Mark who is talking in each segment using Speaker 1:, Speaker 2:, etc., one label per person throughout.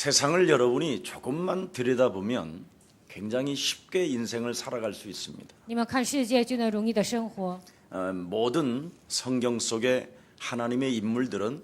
Speaker 1: 세상을 여러분이 조금만 들여다보면 굉장히 쉽게 인생을 살아갈 수 있습니다.
Speaker 2: 你们看世界就能容易的生活。
Speaker 1: 모든 성경 속에 하나님의 인물들은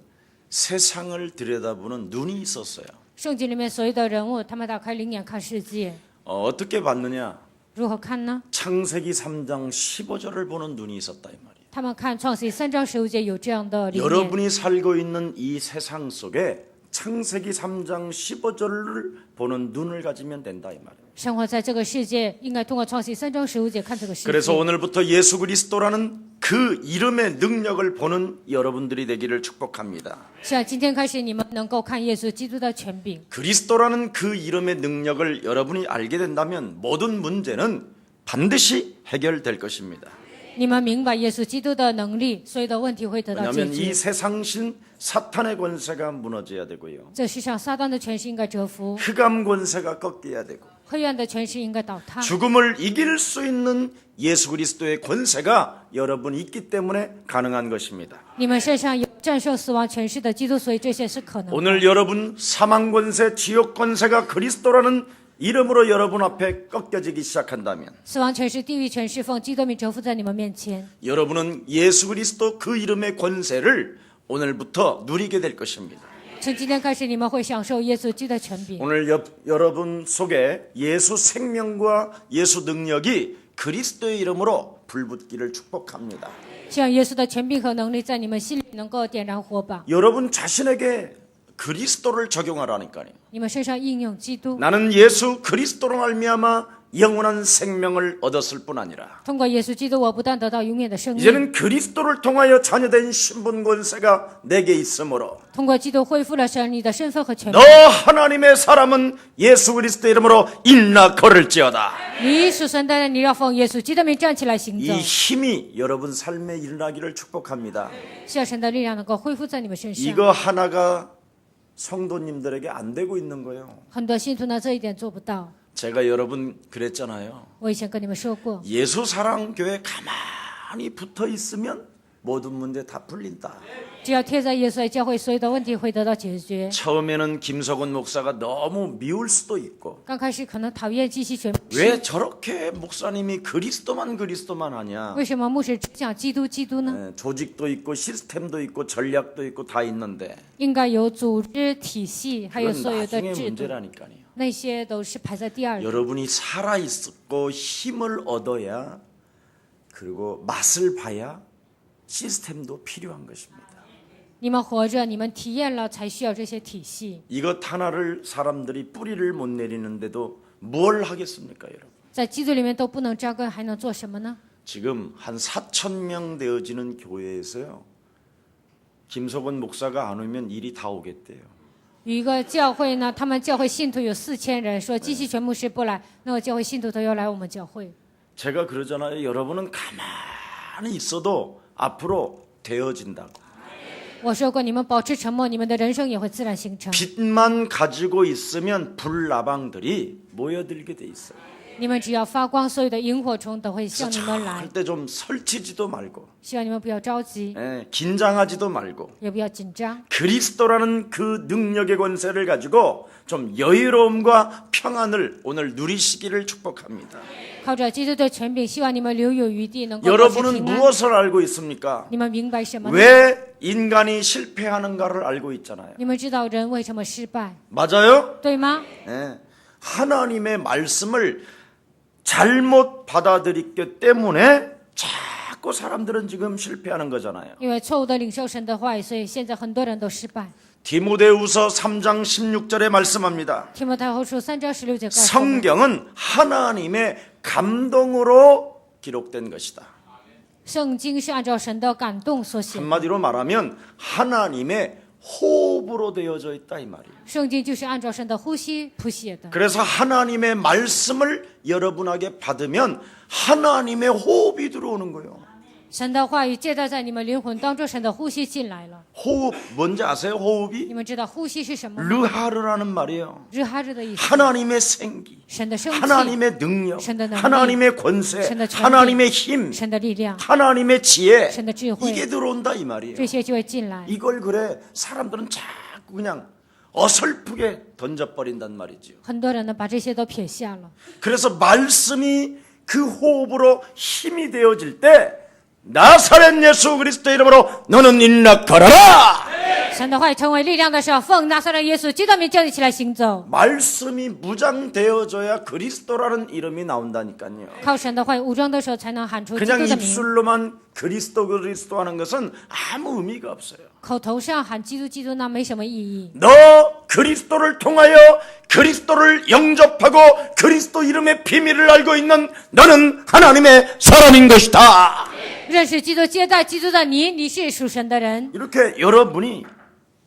Speaker 1: 세상을 들여다보는 눈이 있었어요.
Speaker 2: 圣经里面所有的人物，他们打开灵眼看世界，
Speaker 1: 어떻게 봤느냐?
Speaker 2: 如何看呢？
Speaker 1: 창세기 3장 15절을 보는 눈이 있었다 이 말이에요.
Speaker 2: 他们看创世记3章15节有这样的灵眼。
Speaker 1: 여러분이 살고 있는 이 세상 속에 창세기 3장 15절을 보는 눈을 가지면 된다 이 말이에요.
Speaker 2: 生活在这个世界，应该通过创世记3章15节看这个世界。
Speaker 1: 그래서 오늘부터 예수 그리스도라는 그 이름의 능력을 보는 여러분들이 되기를 축복합니다.
Speaker 2: 是啊，今天开始你们能够看耶稣基督的权柄。
Speaker 1: 그리스도라는 그 이름의 능력을 여러분이 알게 된다면 모든 문제는 반드시 해결될 것입니다.
Speaker 2: 你们明白耶稣基督的能力，所有的问题会得到解
Speaker 1: 왜냐하면
Speaker 2: 决
Speaker 1: 이 。 세상신 사탄의 권세가 무너져야 되고요.
Speaker 2: 这世上撒旦的权势应该折服，
Speaker 1: 흑암 권세가 꺾여야 되고
Speaker 2: 黑暗的权势应该倒塌。
Speaker 1: 죽음을 이길 수 있는 예수 그리스도의 권세가 여러분이 있기 때문에 가능한 것입니다.
Speaker 2: 你们身上有战胜死亡权势的基督，所以这些是可能的。
Speaker 1: 오늘 여러분 사망 권세, 지옥 권세가 그리스도라는 이름으로 여러분 앞에 꺾여지기 시작한다면
Speaker 2: 死亡权势、地狱权势奉基督名折服在你们面前，
Speaker 1: 여러분은 예수 그리스도 그 이름의 권세를 오늘부터 누리게 될 것입니다.
Speaker 2: 从今天开始，你们会享受耶稣基督的权柄。
Speaker 1: 오늘 여러분 속에 예수 생명과 예수 능력이 그리스도의 이름으로 불붙기를 축복합니다.
Speaker 2: 希望耶稣的权柄和能力在你们心里能够点燃火把，
Speaker 1: 여러분 자신에게 그리스도를 적용하라니까요.
Speaker 2: 你们身上应用基督。
Speaker 1: 나는 예수 그리스도로 말미암아 영원한 생명을 얻었을 뿐 아니라
Speaker 2: 通过耶稣基督，我不但得到永远的生命，
Speaker 1: 이제는 그리스도를 통하여 자녀된 신분 권세가 내게 있으므로
Speaker 2: 通过基督恢复了神你的身份和权
Speaker 1: 너
Speaker 2: 柄。
Speaker 1: 하나님의 사람은 예수 그리스도 이름으로 일나 걸을지어다.
Speaker 2: 你属神的人，你要奉耶稣基督的名站起来行
Speaker 1: 이
Speaker 2: 走，
Speaker 1: 힘이 여러분 삶에 일어나기를 축복합니다.
Speaker 2: 希望神的力量能够恢复在你们身上。
Speaker 1: 이거 하나가 성도님들에게 안 되고 있는 거예요.
Speaker 2: 很多信徒呢，这一点做不到。
Speaker 1: 제가 여러분 그랬잖아요.
Speaker 2: 我以前跟你们说过，
Speaker 1: 예수 사랑 교회 가만히 붙어 있으면 모든 문제 다 풀린다.
Speaker 2: 只要贴在耶稣的教会，所有的问题会得到解决。
Speaker 1: 처음에는 김석원 목사가 너무 미울 수도 있고
Speaker 2: 刚开始可能讨厌基西全，
Speaker 1: 왜 저렇게 목사님이 그리스도만 하냐.
Speaker 2: 为什么牧师只讲基督基督呢？
Speaker 1: 조직도 있고 시스템도 있고 전략도 있고 다 있는데
Speaker 2: 应该有组织体系，还有
Speaker 1: 그건
Speaker 2: 所有的
Speaker 1: 나중에
Speaker 2: 制度，
Speaker 1: 문제라니까요.
Speaker 2: 那些都是排在第二位。
Speaker 1: 여러분이 살아있고 힘을 얻어야 그리고 맛을 봐야 시스템도 필요한 것입니다.
Speaker 2: 你们活着，你们体验了，才需要这些体系。
Speaker 1: 이것 하나를 사람들이 뿌리를 못 내리는데도 뭘 하겠습니까, 여러분?
Speaker 2: 在基督里面都不能扎根，还能做什么呢？
Speaker 1: 지금 한 4,000명 되어지는 교회에서요. 김석원 목사가 안 오면 일이 다 오겠대요.
Speaker 2: 有一个教会呢，他们教会信徒有4000人，说基西全牧师不来，那个教会信徒都要来我们教会。
Speaker 1: 제가 그러잖아요. 여러분은 가만히 있어도 앞으로 되어진다고.
Speaker 2: 我说过，你们保持沉默，你们的人生也会自然形成。
Speaker 1: 빛만 가지고 있으면 불나방들이 모여들게 돼 있어요.
Speaker 2: 你们只要发光，所有的萤火虫都会向你们来。
Speaker 1: 절대 좀 설치지도 말고
Speaker 2: 希望你们不要着急，
Speaker 1: 긴장하지도 말고
Speaker 2: 也不要紧张。
Speaker 1: 그리스도라는 그 능력의 권세를 가지고 좀 여유로움과 평안을 오늘 누리시기를 축복합니다.
Speaker 2: 靠着基督的权柄，希望你们留有余地，能够保持
Speaker 1: 여러분은
Speaker 2: 平安。
Speaker 1: 무엇을 알고 있습니까?
Speaker 2: 你们明白什么呢？
Speaker 1: 왜 인간이 실패하는가를 알고 있잖아요.
Speaker 2: 你们知道人为什么失败，
Speaker 1: 맞아요?
Speaker 2: 对吗？
Speaker 1: 하나님의 말씀을 잘못 받아들였기 때문에 자꾸 사람들은 지금 실패하는 거잖아요.
Speaker 2: 因为错误的领受神的话语，所以现在很多人都失败。
Speaker 1: 디모데후서 3장 16절에 말씀합니다.
Speaker 2: 提摩太后书3章16节告诉我们，
Speaker 1: 성경은 하나님의 감동으로 기록된 것이다.
Speaker 2: 圣经是按照神的感动所写的，
Speaker 1: 한마디로 말하면 하나님의 호흡으로 되어져 있다 이 말이에요.
Speaker 2: 圣经就是按照神的呼吸谱写的。
Speaker 1: 그래서 하나님의 말씀을 여러분에게 받으면 하나님의 호흡이 들어오는 거예요.
Speaker 2: 神的话语接待在你们灵魂当中，神的呼吸进来了。
Speaker 1: 호흡 뭔지 아세요?
Speaker 2: 你
Speaker 1: 호흡이
Speaker 2: 们知道呼吸是什么吗？
Speaker 1: 르하르라는 말이에요.
Speaker 2: 日哈日的意思，
Speaker 1: 하나님의 생기,
Speaker 2: 神的生气，
Speaker 1: 하나님의 능력,
Speaker 2: 신의
Speaker 1: 하나님의 권세,
Speaker 2: 신의权力,
Speaker 1: 하나님의 힘,
Speaker 2: 神的力量，
Speaker 1: 하나님의 지혜
Speaker 2: 神的智慧，
Speaker 1: 이게 들어온다 이 말이에요.
Speaker 2: 这些就会进来。
Speaker 1: 이걸 그래 사람들은 자꾸 그냥 어설프게 던져버린단 말이지요.
Speaker 2: 很多人呢把这些都撇下了。
Speaker 1: 그래서 말씀이 그 호흡으로 힘이 되어질 때 나사렛 예수 그리스도 이름으로 너는 일어나거라.
Speaker 2: 神的话语成为力量的时候，奉拿撒勒耶稣基督的名叫你起来行走。
Speaker 1: 말씀이 무장되어져야 그리스도라는 이름이 나온다니까요.
Speaker 2: 靠神的话语武装的时候，才能喊出基督
Speaker 1: 그냥
Speaker 2: 的名。
Speaker 1: 입술로만 그리스도 그리스도 하는 것은 아무 의미가 없어요.
Speaker 2: 口头上喊基督基督，那没什么意义。
Speaker 1: 너 그리스도를 통하여 그리스도를 영접하고 그리스도 이름의 비밀을 알고 있는 너는 하나님의 사람인 것이다.
Speaker 2: 认识基督、接待基督的你，你是属神的人。
Speaker 1: 이렇게 여러분이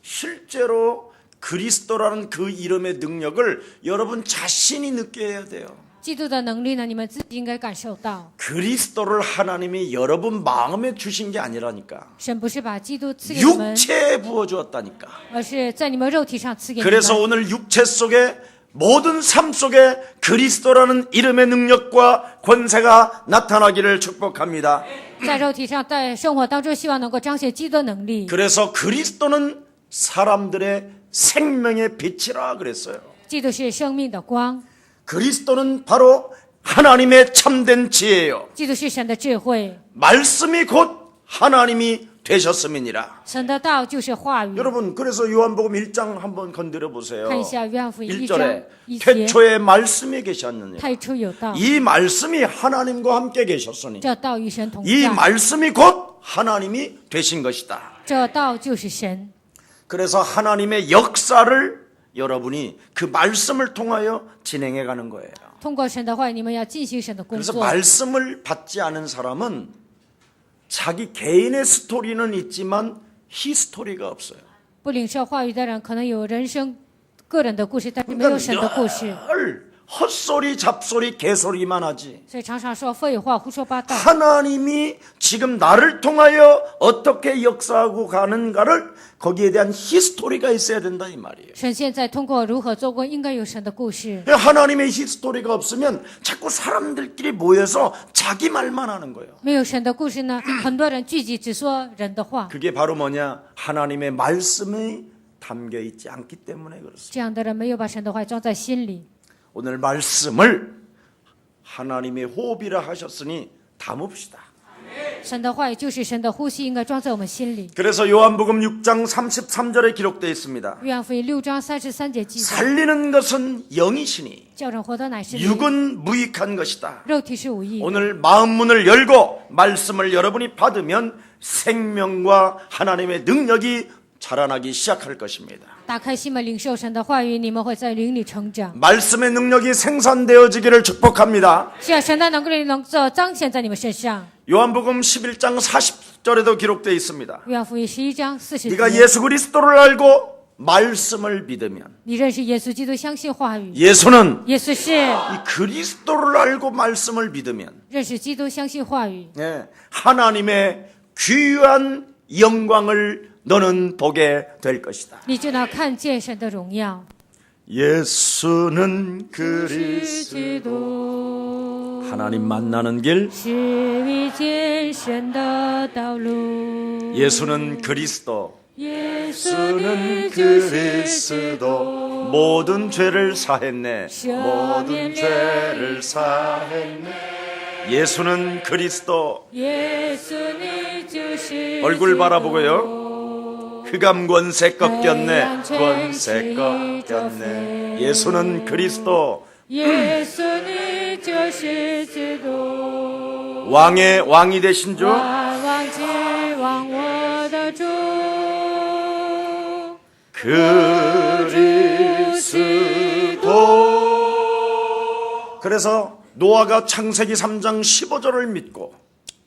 Speaker 1: 실제로 그리스도라는 그 이름의 능력을 여러분 자신이 느껴야 돼요.
Speaker 2: 基督的能力呢，你们自己应该感受到。
Speaker 1: 그리스도를 하나님이 여러분 마음에 주신 게 아니라니까.
Speaker 2: 神不是把基督赐给你们，
Speaker 1: 육체에 부어주었다니까.
Speaker 2: 而是在你们肉体上赐给你们。
Speaker 1: 그래서 오늘 육체 속에 모든 삶 속에 그리스도라는 이름의 능력과 권세가 나타나기를 축복합니다.
Speaker 2: 在肉体上，在生活当中，希望能够彰显基督的能力。
Speaker 1: 그래서 그리스도는 사람들의 생명의 빛이라 그랬어요.
Speaker 2: 基督是生命的光，
Speaker 1: 그리스도는 바로 하나님의 참된 지혜예요.
Speaker 2: 基督是神的智慧，
Speaker 1: 말씀이 곧 하나님이 되셨음이니라.
Speaker 2: 神的道就是话语。
Speaker 1: 여러분 그래서 요한복음 1장 한번 건드려 보세요.
Speaker 2: 看一下约翰福音1章
Speaker 1: 1절에
Speaker 2: 1节，
Speaker 1: 태초에 말씀이 계셨느냐.
Speaker 2: 太初有道，
Speaker 1: 이 말씀이 하나님과 함께 계셨으니
Speaker 2: 这道与神同
Speaker 1: 이
Speaker 2: 在，
Speaker 1: 말씀이 곧 하나님이 되신 것이다.
Speaker 2: 这道就是神。
Speaker 1: 그래서 하나님의 역사를 여러분이 그 말씀을 통하여 진행해 가는 거예요.
Speaker 2: 通过神的话语，你们要进行神的工
Speaker 1: 그래서
Speaker 2: 作。
Speaker 1: 말씀을 받지 않은 사람은 자기 개인의 스토리는 있지만 히스토리가 없어요.
Speaker 2: 不领受话语的人，可能有人生个人的故事，但是没有神的故事，
Speaker 1: 늘 헛소리 잡소리 개소리만 하지.
Speaker 2: 所以常常说废话、胡说八道。
Speaker 1: 하나님이 지금 나를 통하여 어떻게 역사하고 가는가를 거기에 대한 히스토리가 있어야 된다 이 말이에요.
Speaker 2: 神现在通过如何做工，应该有神的故事。
Speaker 1: 하나님의 히스토리가 없으면 자꾸 사람들끼리 모여서 자기 말만 하는 거예요.
Speaker 2: 没有神的故事呢，很多人聚集只说人的话，
Speaker 1: 그게 바로 뭐냐? 하나님의 말씀이 담겨 있지 않기 때문에 그렇습니다.
Speaker 2: 这样的人没有把神的话装在心里。
Speaker 1: 오늘 말씀을 하나님의 호흡이라 하셨으니 담읍시다.
Speaker 2: 神的话语就是神的呼吸，应该装在我们心里。
Speaker 1: 그래서 요한복음 6장 33절에 기록되어 있습니다.
Speaker 2: 约翰福音6章33节记载，
Speaker 1: 살리는 것은 영이시니
Speaker 2: 叫人活的乃是灵，
Speaker 1: 육은 무익한 것이다.
Speaker 2: 肉体是无益。
Speaker 1: 오늘 마음 문을 열고 말씀을 여러분이 받으면 생명과 하나님의 능력이 자라나기 시작할 것입니다.
Speaker 2: 打开心门，领受神的话语，你们会在灵里成长。
Speaker 1: 말씀의 능력이 생산되어지기를 축복합니다.
Speaker 2: 需要神的能力能够彰显在你们身上。
Speaker 1: 요한복음 11장 40절에도 기록되어 있습니다.
Speaker 2: 约翰福音11章40
Speaker 1: 네가
Speaker 2: 节，
Speaker 1: 예수 그리스도를 알고 말씀을 믿으면
Speaker 2: 你认识耶稣基督，相信话语。
Speaker 1: 예수는
Speaker 2: 耶稣是
Speaker 1: 이 그리스도를 알고 말씀을 믿으면
Speaker 2: 认识基督，相信话语，
Speaker 1: 하나님의 귀한 영광을 너는 보게 될 것이다.
Speaker 2: 你就能看见神的荣耀。
Speaker 1: 예수는
Speaker 2: 是
Speaker 1: 그리스도
Speaker 2: 基督，
Speaker 1: 하나님 만나는 길
Speaker 2: 是遇见神的道路。
Speaker 1: 예수는 그리스도
Speaker 2: 耶稣
Speaker 1: 예수는
Speaker 2: 你就是基
Speaker 1: 그리스도
Speaker 2: 督，
Speaker 1: 모든 죄를 사했네
Speaker 2: 모든
Speaker 1: 죄를 사했네 예수는 그리스도
Speaker 2: 耶稣你就是
Speaker 1: 얼굴
Speaker 2: 基督
Speaker 1: 바라보고요 흑암 권세 꺾였네
Speaker 2: 하얀
Speaker 1: 권세
Speaker 2: 죄
Speaker 1: 꺾였네 예수는 그리스도
Speaker 2: 耶稣你就是基督，
Speaker 1: 왕의 왕이 되신 주
Speaker 2: 万王之王我的主。
Speaker 1: 그리스도 그래서 노아가 창세기 3장 15절을 믿고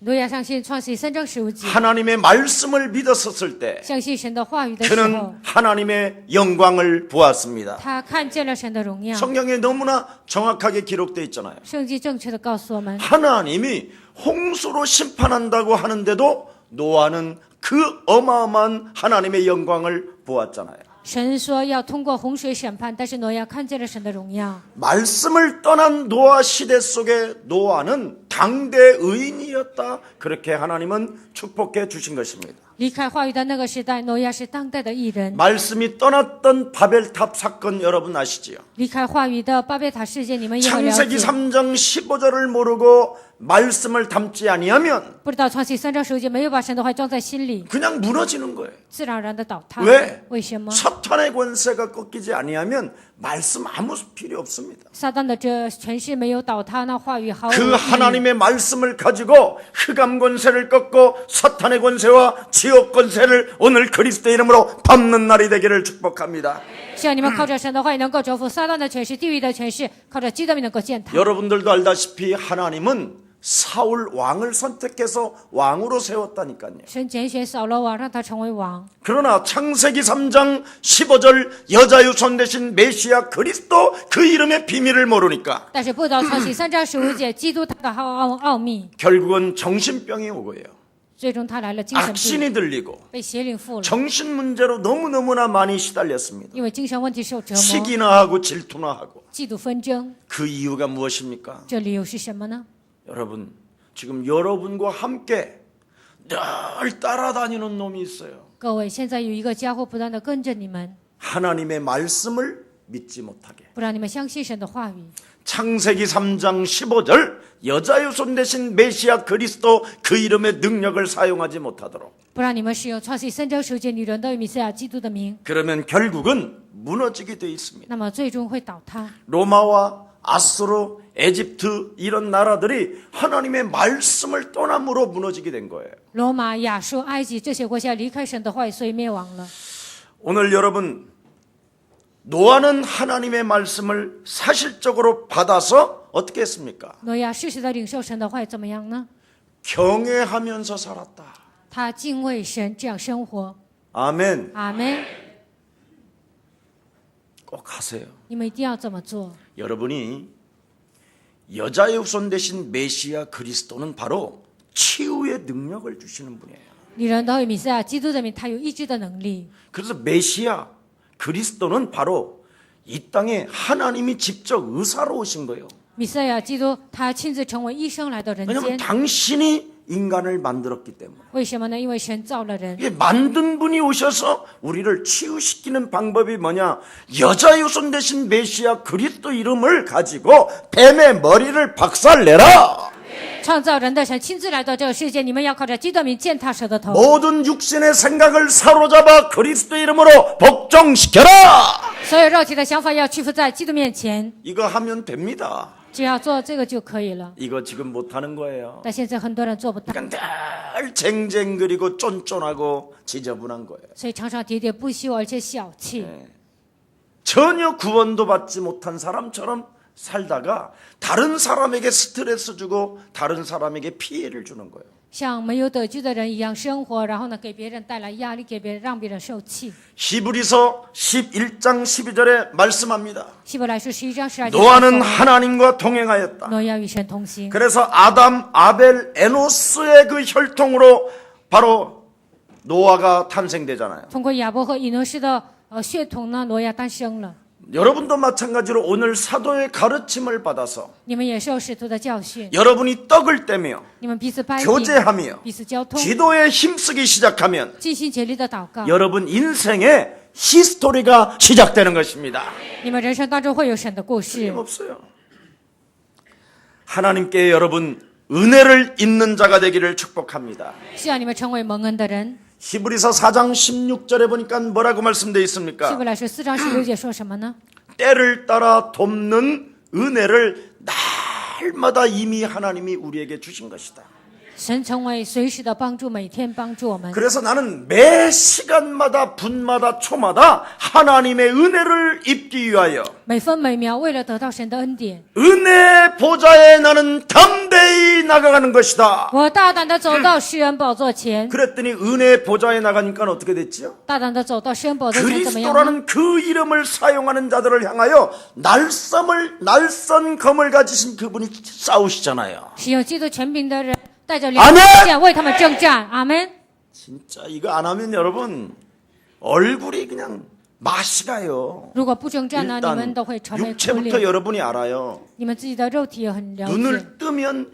Speaker 2: 挪亚相信创世3章15节，
Speaker 1: 하나님의 말씀을 믿었었을 때
Speaker 2: 相信神的话语的时候，
Speaker 1: 그는 하나님의 영광을 보았습니다.
Speaker 2: 他看见了神的荣耀。
Speaker 1: 성경에 너무나 정확하게 기록되어 있잖아요.
Speaker 2: 圣经正确的告诉我们，
Speaker 1: 하나님이 홍수로 심판한다고 하는데도 노아는 그 어마어마한 하나님의 영광을 보았잖아요.
Speaker 2: 神说要通过洪水审判，但是挪亚看见了神的荣耀。
Speaker 1: 말씀을 떠난 노아 시대 속에 노아는 당대 의인이었다. 그렇게 하나님은 축복해 주신 것입니다.
Speaker 2: 离开话语的那个时代，挪亚是当代的艺人。
Speaker 1: 말씀이 떠났던 바벨탑 사건 여러분 아시지요?
Speaker 2: 离开话语的巴别塔事件，你们也很了
Speaker 1: 창세기
Speaker 2: 解。
Speaker 1: 3장 15절을 모르고 말씀을 담지 아니하면
Speaker 2: 不知道创世三章10节没有把神的话装在心里，
Speaker 1: 그냥 무너지는 거예요.
Speaker 2: 自然而然的倒塌。
Speaker 1: 왜?
Speaker 2: 为什么？
Speaker 1: 사탄의 권세가 꺾이지 아니하면 말씀 아무 필요 없습니다.
Speaker 2: 撒旦的这权势没有倒塌，那话语毫无意
Speaker 1: 그
Speaker 2: 义。
Speaker 1: 하나님의 말씀을 가지고 흑암 권세를 꺾고 사탄의 권세와 지옥 권세를 오늘 그리스도 이름으로 밟는 날이 되기를 축복합니다.
Speaker 2: 希望你们靠着神的话语能够征服撒旦的权势、地狱的权势，靠着基督名能够践踏。
Speaker 1: 여러분들도 알다시피 하나님은 사울 왕을 선택해서 왕으로 세웠다니까요.
Speaker 2: 神拣选扫罗王，让他成为王。
Speaker 1: 그러나 창세기 3장 15절 여자 유손 대신 메시아 그리스도 그 이름의 비밀을 모르니까
Speaker 2: 但是不知道创世三章15节，基督他的奥秘，
Speaker 1: 결국은 정신병이 오고요.
Speaker 2: 最终他来了精神病，
Speaker 1: 악신이 들리고
Speaker 2: 被邪灵附了，
Speaker 1: 정신 문제로 너무너무나 많이 시달렸습니다.
Speaker 2: 因为精神问题受折磨，
Speaker 1: 시기나 하고 질투나 하고.
Speaker 2: 嫉妒纷争。
Speaker 1: 그 이유가 무엇입니까?
Speaker 2: 这理由是什么呢？
Speaker 1: 여러분, 지금 여러분과 함께 늘 따라다니는 놈이 있어요.
Speaker 2: 各位，现在有一个家伙不断的跟着你们，
Speaker 1: 하나님의 말씀을 믿지 못하게.
Speaker 2: 不让你们相信神的话语。
Speaker 1: 창세기 3장 15절 여자 유손 대신 메시아 그리스도 그 이름의 능력을 사용하지 못하도록.
Speaker 2: 不让你们使用创世三章10节女人的弥赛亚基督的名，
Speaker 1: 그러면 결국은 무너지게 돼 있습니다.
Speaker 2: 那么最终会倒塌。
Speaker 1: 로마와 아수르, 에집트 이런 나라들이 하나님의 말씀을 떠남으로 무너지게 된 거예요.
Speaker 2: 罗马、亚述、埃及这些国家离开神的话语，所以灭亡了。
Speaker 1: 오늘 여러분 노아는 하나님의 말씀을 사실적으로 받아서 어떻게 했습니까?
Speaker 2: 挪亚事实的领受神的话语怎么样呢？
Speaker 1: 경외하면서 살았다.
Speaker 2: 他敬畏神，这样生活。
Speaker 1: 아멘.
Speaker 2: 阿门。
Speaker 1: 꼭 하세요.
Speaker 2: 你们一定要这么做。
Speaker 1: 여러분이 여자의 후손 대신 메시아 그리스도는 바로 치유의 능력을 주시는 분이에요.
Speaker 2: 女人都有弥赛亚基督的名，他有医治的能力。
Speaker 1: 그래서 메시아 그리스도는 바로 이 땅에 하나님이 직접 의사로 오신 거예요.
Speaker 2: 弥赛亚基督他亲自成为医生来到人
Speaker 1: 왜냐하면
Speaker 2: 间。
Speaker 1: 당신이 인간을 만들었기 때문에.
Speaker 2: 为什么呢？因为神造了人，
Speaker 1: 이게 만든 분이 오셔서 우리를 치유시키는 방법이 뭐냐? 여자 유손 대신 메시아 그리스도 이름을 가지고 뱀의 머리를 박살내라.
Speaker 2: 创造人的神亲自来到这个世界，你们要靠着基督的名践踏蛇的头。
Speaker 1: 모든 육신의 생각을 사로잡아 그리스도 이름으로 복종시켜라.
Speaker 2: 所有肉体的想法要屈服在基督面前，
Speaker 1: 이거 하면 됩니다.
Speaker 2: 只要做这个就可以了。
Speaker 1: 이거 지금 못하는 거예요.
Speaker 2: 但现在很多人做不到，
Speaker 1: 그러니까 늘 쟁쟁그리고 쫀쫀하고 지저분한 거예요.
Speaker 2: 所以常常喋喋不休，而且小气。
Speaker 1: 전혀 구원도 받지 못한 사람처럼 살다가 다른 사람에게 스트레스 주고 다른 사람에게 피해를 주는 거예요.
Speaker 2: 像没有得救的人一样生活，然后呢，给别人带来压力，给别人让别人受气。
Speaker 1: 히브리서 11장 12절에 말씀합니다.
Speaker 2: 希伯来书11章12节
Speaker 1: 노아는 하나님과 동행하였다.
Speaker 2: 挪亚与神同行。
Speaker 1: 그래서 아담, 아벨, 에노스의 그 혈통으로 바로 노아가 탄생되잖아요.
Speaker 2: 通过亚伯和以诺士的血统呢，挪亚诞生了。
Speaker 1: 여러분도 마찬가지로 오늘 사도의 가르침을 받아서
Speaker 2: 你们也受使徒的教训，
Speaker 1: 여러분이 떡을 떼며
Speaker 2: 你们彼此掰饼，
Speaker 1: 교제하며
Speaker 2: 彼此交通，
Speaker 1: 기도에 힘쓰기 시작하면
Speaker 2: 尽心竭力的祷告。
Speaker 1: 여러분 인생의 히스토리가 시작되는 것입니다.
Speaker 2: 你们人生当中会有神的故事。
Speaker 1: 없어요. 하나님께 여러분 은혜를 입는 자가 되기를 축복합니다.
Speaker 2: 希望你们成为蒙恩的人。
Speaker 1: 히브리서 4장 16절에 보니까 뭐라고 말씀되어
Speaker 2: 希
Speaker 1: 있습니까?
Speaker 2: 伯来书4章16节说什么呢？
Speaker 1: 때를 따라 돕는 은혜를 날마다 이미 하나님이 우리에게 주신 것이다.
Speaker 2: 神成为随时的帮助，每天帮助我们。
Speaker 1: 그래서 나는 매 시간마다 분마다 초마다 하나님의 은혜를 입기 위하여
Speaker 2: 每分每秒，为了得到神的恩典，
Speaker 1: 은혜 보좌에 나는 담대히 나가가는 것이다.
Speaker 2: 我大胆的走到施恩宝座前。
Speaker 1: 그랬더니 은혜 보좌에 나가니까 어떻게 됐죠?
Speaker 2: 大胆的走到施恩宝座前怎么样呢？
Speaker 1: 그리스도라는 그 이름을 사용하는 자들을 향하여 날선 검을 가지신 그분이 싸우시잖아요.
Speaker 2: 使用基督权柄的人带着两
Speaker 1: 아멘
Speaker 2: 把剑为他们征战。阿门。
Speaker 1: 진짜 이거 안 하면 여러분 얼굴이 그냥 맛이 가요.
Speaker 2: 如果不征战呢，你们
Speaker 1: 일단
Speaker 2: 都会愁眉苦
Speaker 1: 육체부터
Speaker 2: 脸。
Speaker 1: 여러분이 알아요.
Speaker 2: 你们自己的肉体也很了解。
Speaker 1: 눈을 뜨면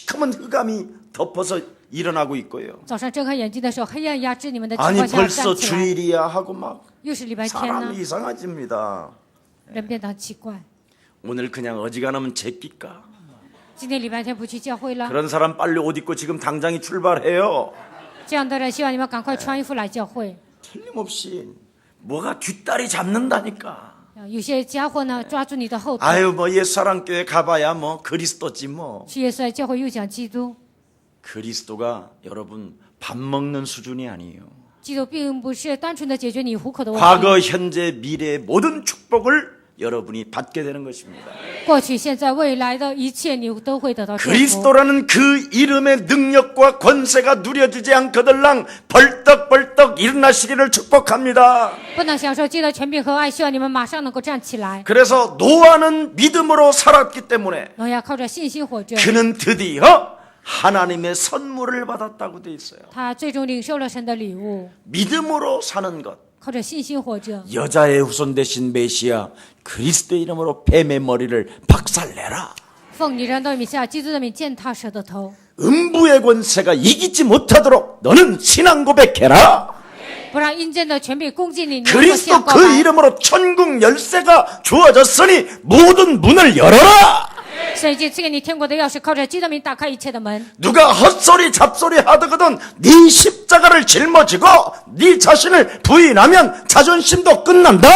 Speaker 1: 시커먼 흑암이 덮어서 일어나고 있고요.
Speaker 2: 早上睁开眼睛的时候，黑暗压制你们的情
Speaker 1: 아니
Speaker 2: 况下
Speaker 1: 벌써
Speaker 2: 站起来，
Speaker 1: 주일이야 하고 막
Speaker 2: 又是礼拜天呢
Speaker 1: 사람이 ， 이상해집니다.
Speaker 2: 人变得很奇怪。
Speaker 1: 오늘 그냥 어지간하면 제끼까?
Speaker 2: 今天礼拜天不去教会了，
Speaker 1: 그런 사람 빨리 옷 입고 지금 당장이 출발해요.
Speaker 2: 这样的人希望你们赶快穿衣服来教会。
Speaker 1: 틀림없이 뭐가 뒷다리 잡는다니까.
Speaker 2: 有些家伙呢，抓住你的后腿，
Speaker 1: 아유 뭐 옛사랑교회 가봐야 뭐 그리스도지 뭐.
Speaker 2: 去耶稣来教会又讲基督，
Speaker 1: 그리스도가 여러분 밥 먹는 수준이 아니에요.
Speaker 2: 基督并不是单纯的解决你糊口的问题，
Speaker 1: 과거, 현재, 미래의 모든 축복을 여러분이 받게 되는 것입니다.
Speaker 2: 过去、现在、未来的一切你都会得到祝福。
Speaker 1: 그리스도라는 그 이름의 능력과 권세가 누려지지 않거들랑 벌떡벌떡 일어나시기를 축복합니다.
Speaker 2: 不能享受基督的权柄和爱，希望你们马上能够站起来。
Speaker 1: 그래서 노아는 믿음으로 살았기 때문에
Speaker 2: 挪亚靠着信心活着，
Speaker 1: 그는 드디어 하나님의 선물을 받았다고 돼 있어요.
Speaker 2: 他最终领受了神的礼物，
Speaker 1: 믿음으로 사는 것.
Speaker 2: 靠着信心活着。
Speaker 1: 여자의 후손 되신 메시아 그리스도의 이름으로 뱀의 머리를 박살내라.
Speaker 2: 奉你人的名下，基督的名践踏蛇的头，
Speaker 1: 음부의 권세가 이기지 못하도록 너는 신앙 고백해라.
Speaker 2: 不让阴间的权柄攻击你。你能够向
Speaker 1: 그리스도
Speaker 2: 告
Speaker 1: 그
Speaker 2: 白。
Speaker 1: 이름으로 천국 열쇠가 주어졌으니 모든 문을 열어라.
Speaker 2: 神已经赐给你天国的钥匙，靠着基督的名打开一切的门。
Speaker 1: 누가 헛소리 잡소리 하더거든 네 십자가를 짊어지고 네 자신을 부인하면 자존심도 끝난다.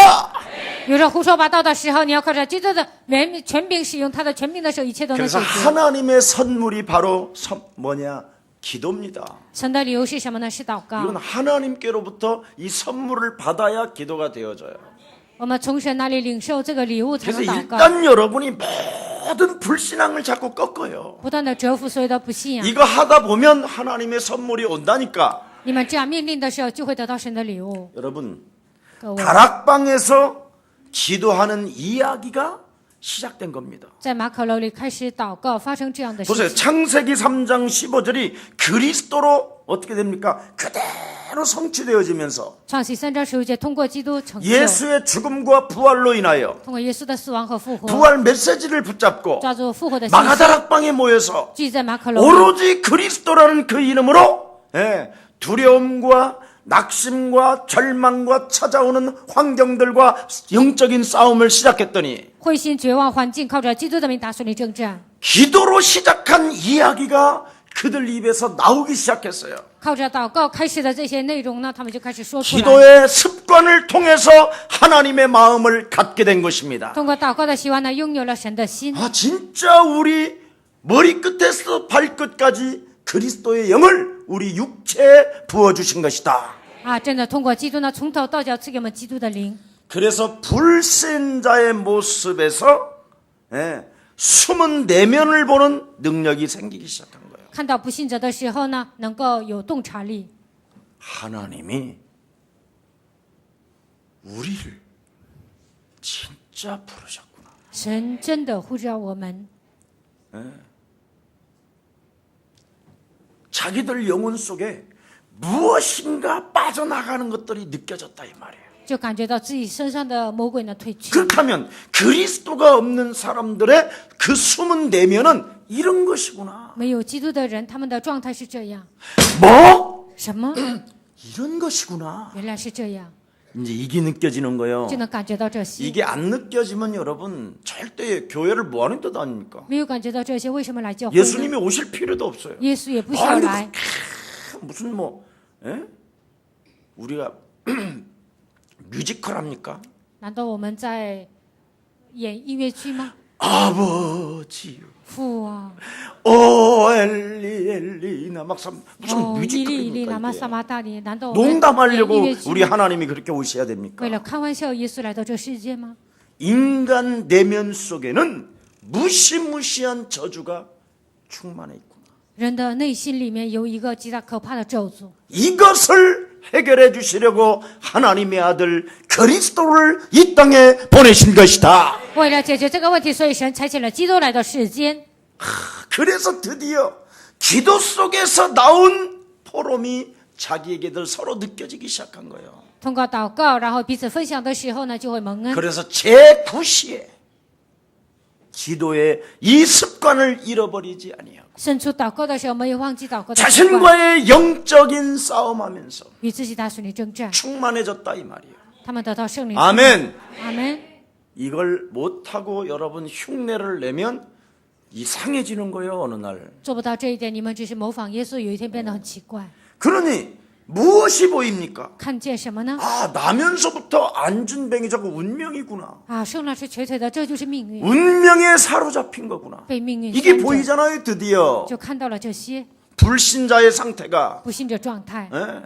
Speaker 2: 有人胡说八道的时候，你要靠着基督的权柄，使用他的权柄的时候，一切都能
Speaker 1: 그래서
Speaker 2: 解决。
Speaker 1: 하나님의 선물이 바로 기도입니다.
Speaker 2: 神的礼物是什么呢？是祷告。
Speaker 1: 이건 하나님께로부터 이 선물을 받아야 기도가 되어져요.
Speaker 2: 我们从神那里领受这个礼物，才
Speaker 1: 그래서
Speaker 2: 能祷告。
Speaker 1: 일단 여러분이 모든 불신앙을 자꾸 꺾어요.
Speaker 2: 不断的折服所有的不信仰。
Speaker 1: 이거 하다 보면 하나님의 선물이 온다니까.
Speaker 2: 你们这样命令的时候，就会得到神的礼物。
Speaker 1: 여러분
Speaker 2: 各位，
Speaker 1: 다락방에서 기도하는 이야기가 시작된 겁니다.
Speaker 2: 在马可楼里开始祷告，发生这样的事
Speaker 1: 보세요.
Speaker 2: 情。
Speaker 1: 창세기 3장 15절이 그리스도로 어떻게 됩니까? 그대로 성취되어지면서
Speaker 2: 创世3章15节，通过基督成就，
Speaker 1: 예수의 죽음과 부활로 인하여
Speaker 2: 通过耶稣的死亡和复活，
Speaker 1: 부활 메시지를 붙잡고
Speaker 2: 抓住复活的信息，
Speaker 1: 마가다락방에 모여서
Speaker 2: 聚集在马可楼里，
Speaker 1: 오로지 그리스도라는 그 이름으로 두려움과 낙심과 절망과 찾아오는 환경들과 영적인 싸움을 시작했더니
Speaker 2: 灰心绝望环境，靠着基督的名打胜利征战，
Speaker 1: 기도로 시작한 이야기가 그들 입에서 나오기 시작했어요.
Speaker 2: 靠着祷告开始的这些内容呢，他们就开始说出来。
Speaker 1: 기도의 습관을 통해서 하나님의 마음을 갖게 된 것입니다.
Speaker 2: 通过祷告的习惯呢，拥有了神的心。
Speaker 1: 아 진짜 우리 머리끝에서 발끝까지 그리스도의 영을 우리 육체에 부어주신 것이다.
Speaker 2: 啊，真的通过基督呢，从头到脚赐给我们基督的灵。
Speaker 1: 그래서 불신자의 모습에서 숨은 내면을 보는 능력이 생기기 시작한 거예요.
Speaker 2: 看到不信者的时候呢，能够有洞察力。
Speaker 1: 하나님이 우리를 진짜 부르셨구나.
Speaker 2: 神真的呼召我们，
Speaker 1: 자기들 영혼 속에 무엇인가 빠져나가는 것들이 느껴졌다 이 말이에요.
Speaker 2: 就感觉到自己身上的魔鬼呢退去。
Speaker 1: 그렇다면 그리스도가 없는 사람들의 그 숨은 내면은 이런 것이구나.
Speaker 2: 没有基督的人，他们的状态是这样。
Speaker 1: 뭐?
Speaker 2: 什么？
Speaker 1: 이런 것이구나.
Speaker 2: 原来是这样，
Speaker 1: 이제 이게 느껴지는 거예요.
Speaker 2: 就能感觉到这些。
Speaker 1: 이게 안 느껴지면 여러분 절대 교회를 뭐 하는 뜻 아닙니까?
Speaker 2: 没有感觉到这些，为什么来教会呢？
Speaker 1: 예수님이 오실 필요도 없어요.
Speaker 2: 耶稣也不需要来。
Speaker 1: 무슨 우리가 뮤지컬 합니까?
Speaker 2: 难道我们在演音乐剧吗？
Speaker 1: 아버지요.
Speaker 2: 父啊，
Speaker 1: 오 엘리 엘리나 막 무슨
Speaker 2: 哦，伊利伊利，拿
Speaker 1: 뮤지컬입니까
Speaker 2: 玛
Speaker 1: 이게?
Speaker 2: 撒玛大利，难道我们演
Speaker 1: 농담하려고
Speaker 2: 音乐剧
Speaker 1: 우리
Speaker 2: 吗？
Speaker 1: 하나님이 그렇게 오셔야 됩니까?
Speaker 2: 为了开玩笑，耶稣来到这世界吗？
Speaker 1: 인간 내면 속에는 무시무시한 저주가 충만해 있구나.
Speaker 2: 人的内心里面有一个极大可怕的咒诅，
Speaker 1: 이것을 해결해 주시려고 하나님의 아들 그리스도를 이 땅에 보내신 것이다.
Speaker 2: 为了解决这个问题，所以神差遣了基督来到世间。
Speaker 1: 그래서 드디어 기도 속에서 나온 포럼이 자기에게들 서로 느껴지기 시작한 거예요.
Speaker 2: 通过祷告，然后彼此分享的时候呢，就会蒙恩。
Speaker 1: 그래서 제9시에 기도의 이 습관을 잃어버리지 아니하고
Speaker 2: 伸出祷告的时候没有忘记祷告的习惯，
Speaker 1: 자신과의 영적인 싸움하면서
Speaker 2: 与自己打属灵征战，
Speaker 1: 충만해졌다 이 말이에요.
Speaker 2: 他们得到圣灵。
Speaker 1: 아멘.
Speaker 2: 阿门。
Speaker 1: 이걸 못하고 여러분 흉내를 내면 이상해지는 거예요. 어느 날.
Speaker 2: 做不到这一点，你们只是模仿耶稣，有一天变得很奇怪。
Speaker 1: 그러니 무엇이 보입니까?
Speaker 2: 看见什么呢？
Speaker 1: 아, 나면서부터 안준뱅이 자꾸 운명이구나.
Speaker 2: 啊，生来是瘸腿的，这就是命运，
Speaker 1: 운명에 사로잡힌 거구나.
Speaker 2: 被命运
Speaker 1: 이게
Speaker 2: 牵着，
Speaker 1: 보이잖아요. 드디어
Speaker 2: 就看到了这些
Speaker 1: 불신자의 상태가.
Speaker 2: 不信者状态，
Speaker 1: 예.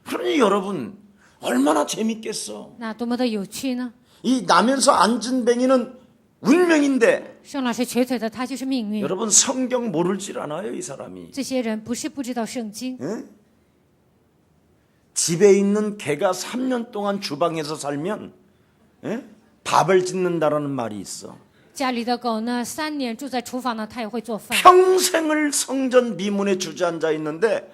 Speaker 1: 그러니 여러분 얼마나 재밌겠어.
Speaker 2: 那多么的有趣呢？
Speaker 1: 이 나면서 안준뱅이는 운명인데
Speaker 2: 生来是瘸腿的，他就是命运。
Speaker 1: 여러분 성경 모를 줄 아나요 이 사람이.
Speaker 2: 这些人不是不知道圣经，
Speaker 1: 예? 집에 있는 개가 3년 동안 주방에서 살면 예? 밥을 짓는다라는 말이 있어.
Speaker 2: 家里的狗呢，3年住在厨房呢，它也会做饭。
Speaker 1: 평생을 성전 미문에 주저앉아 있는데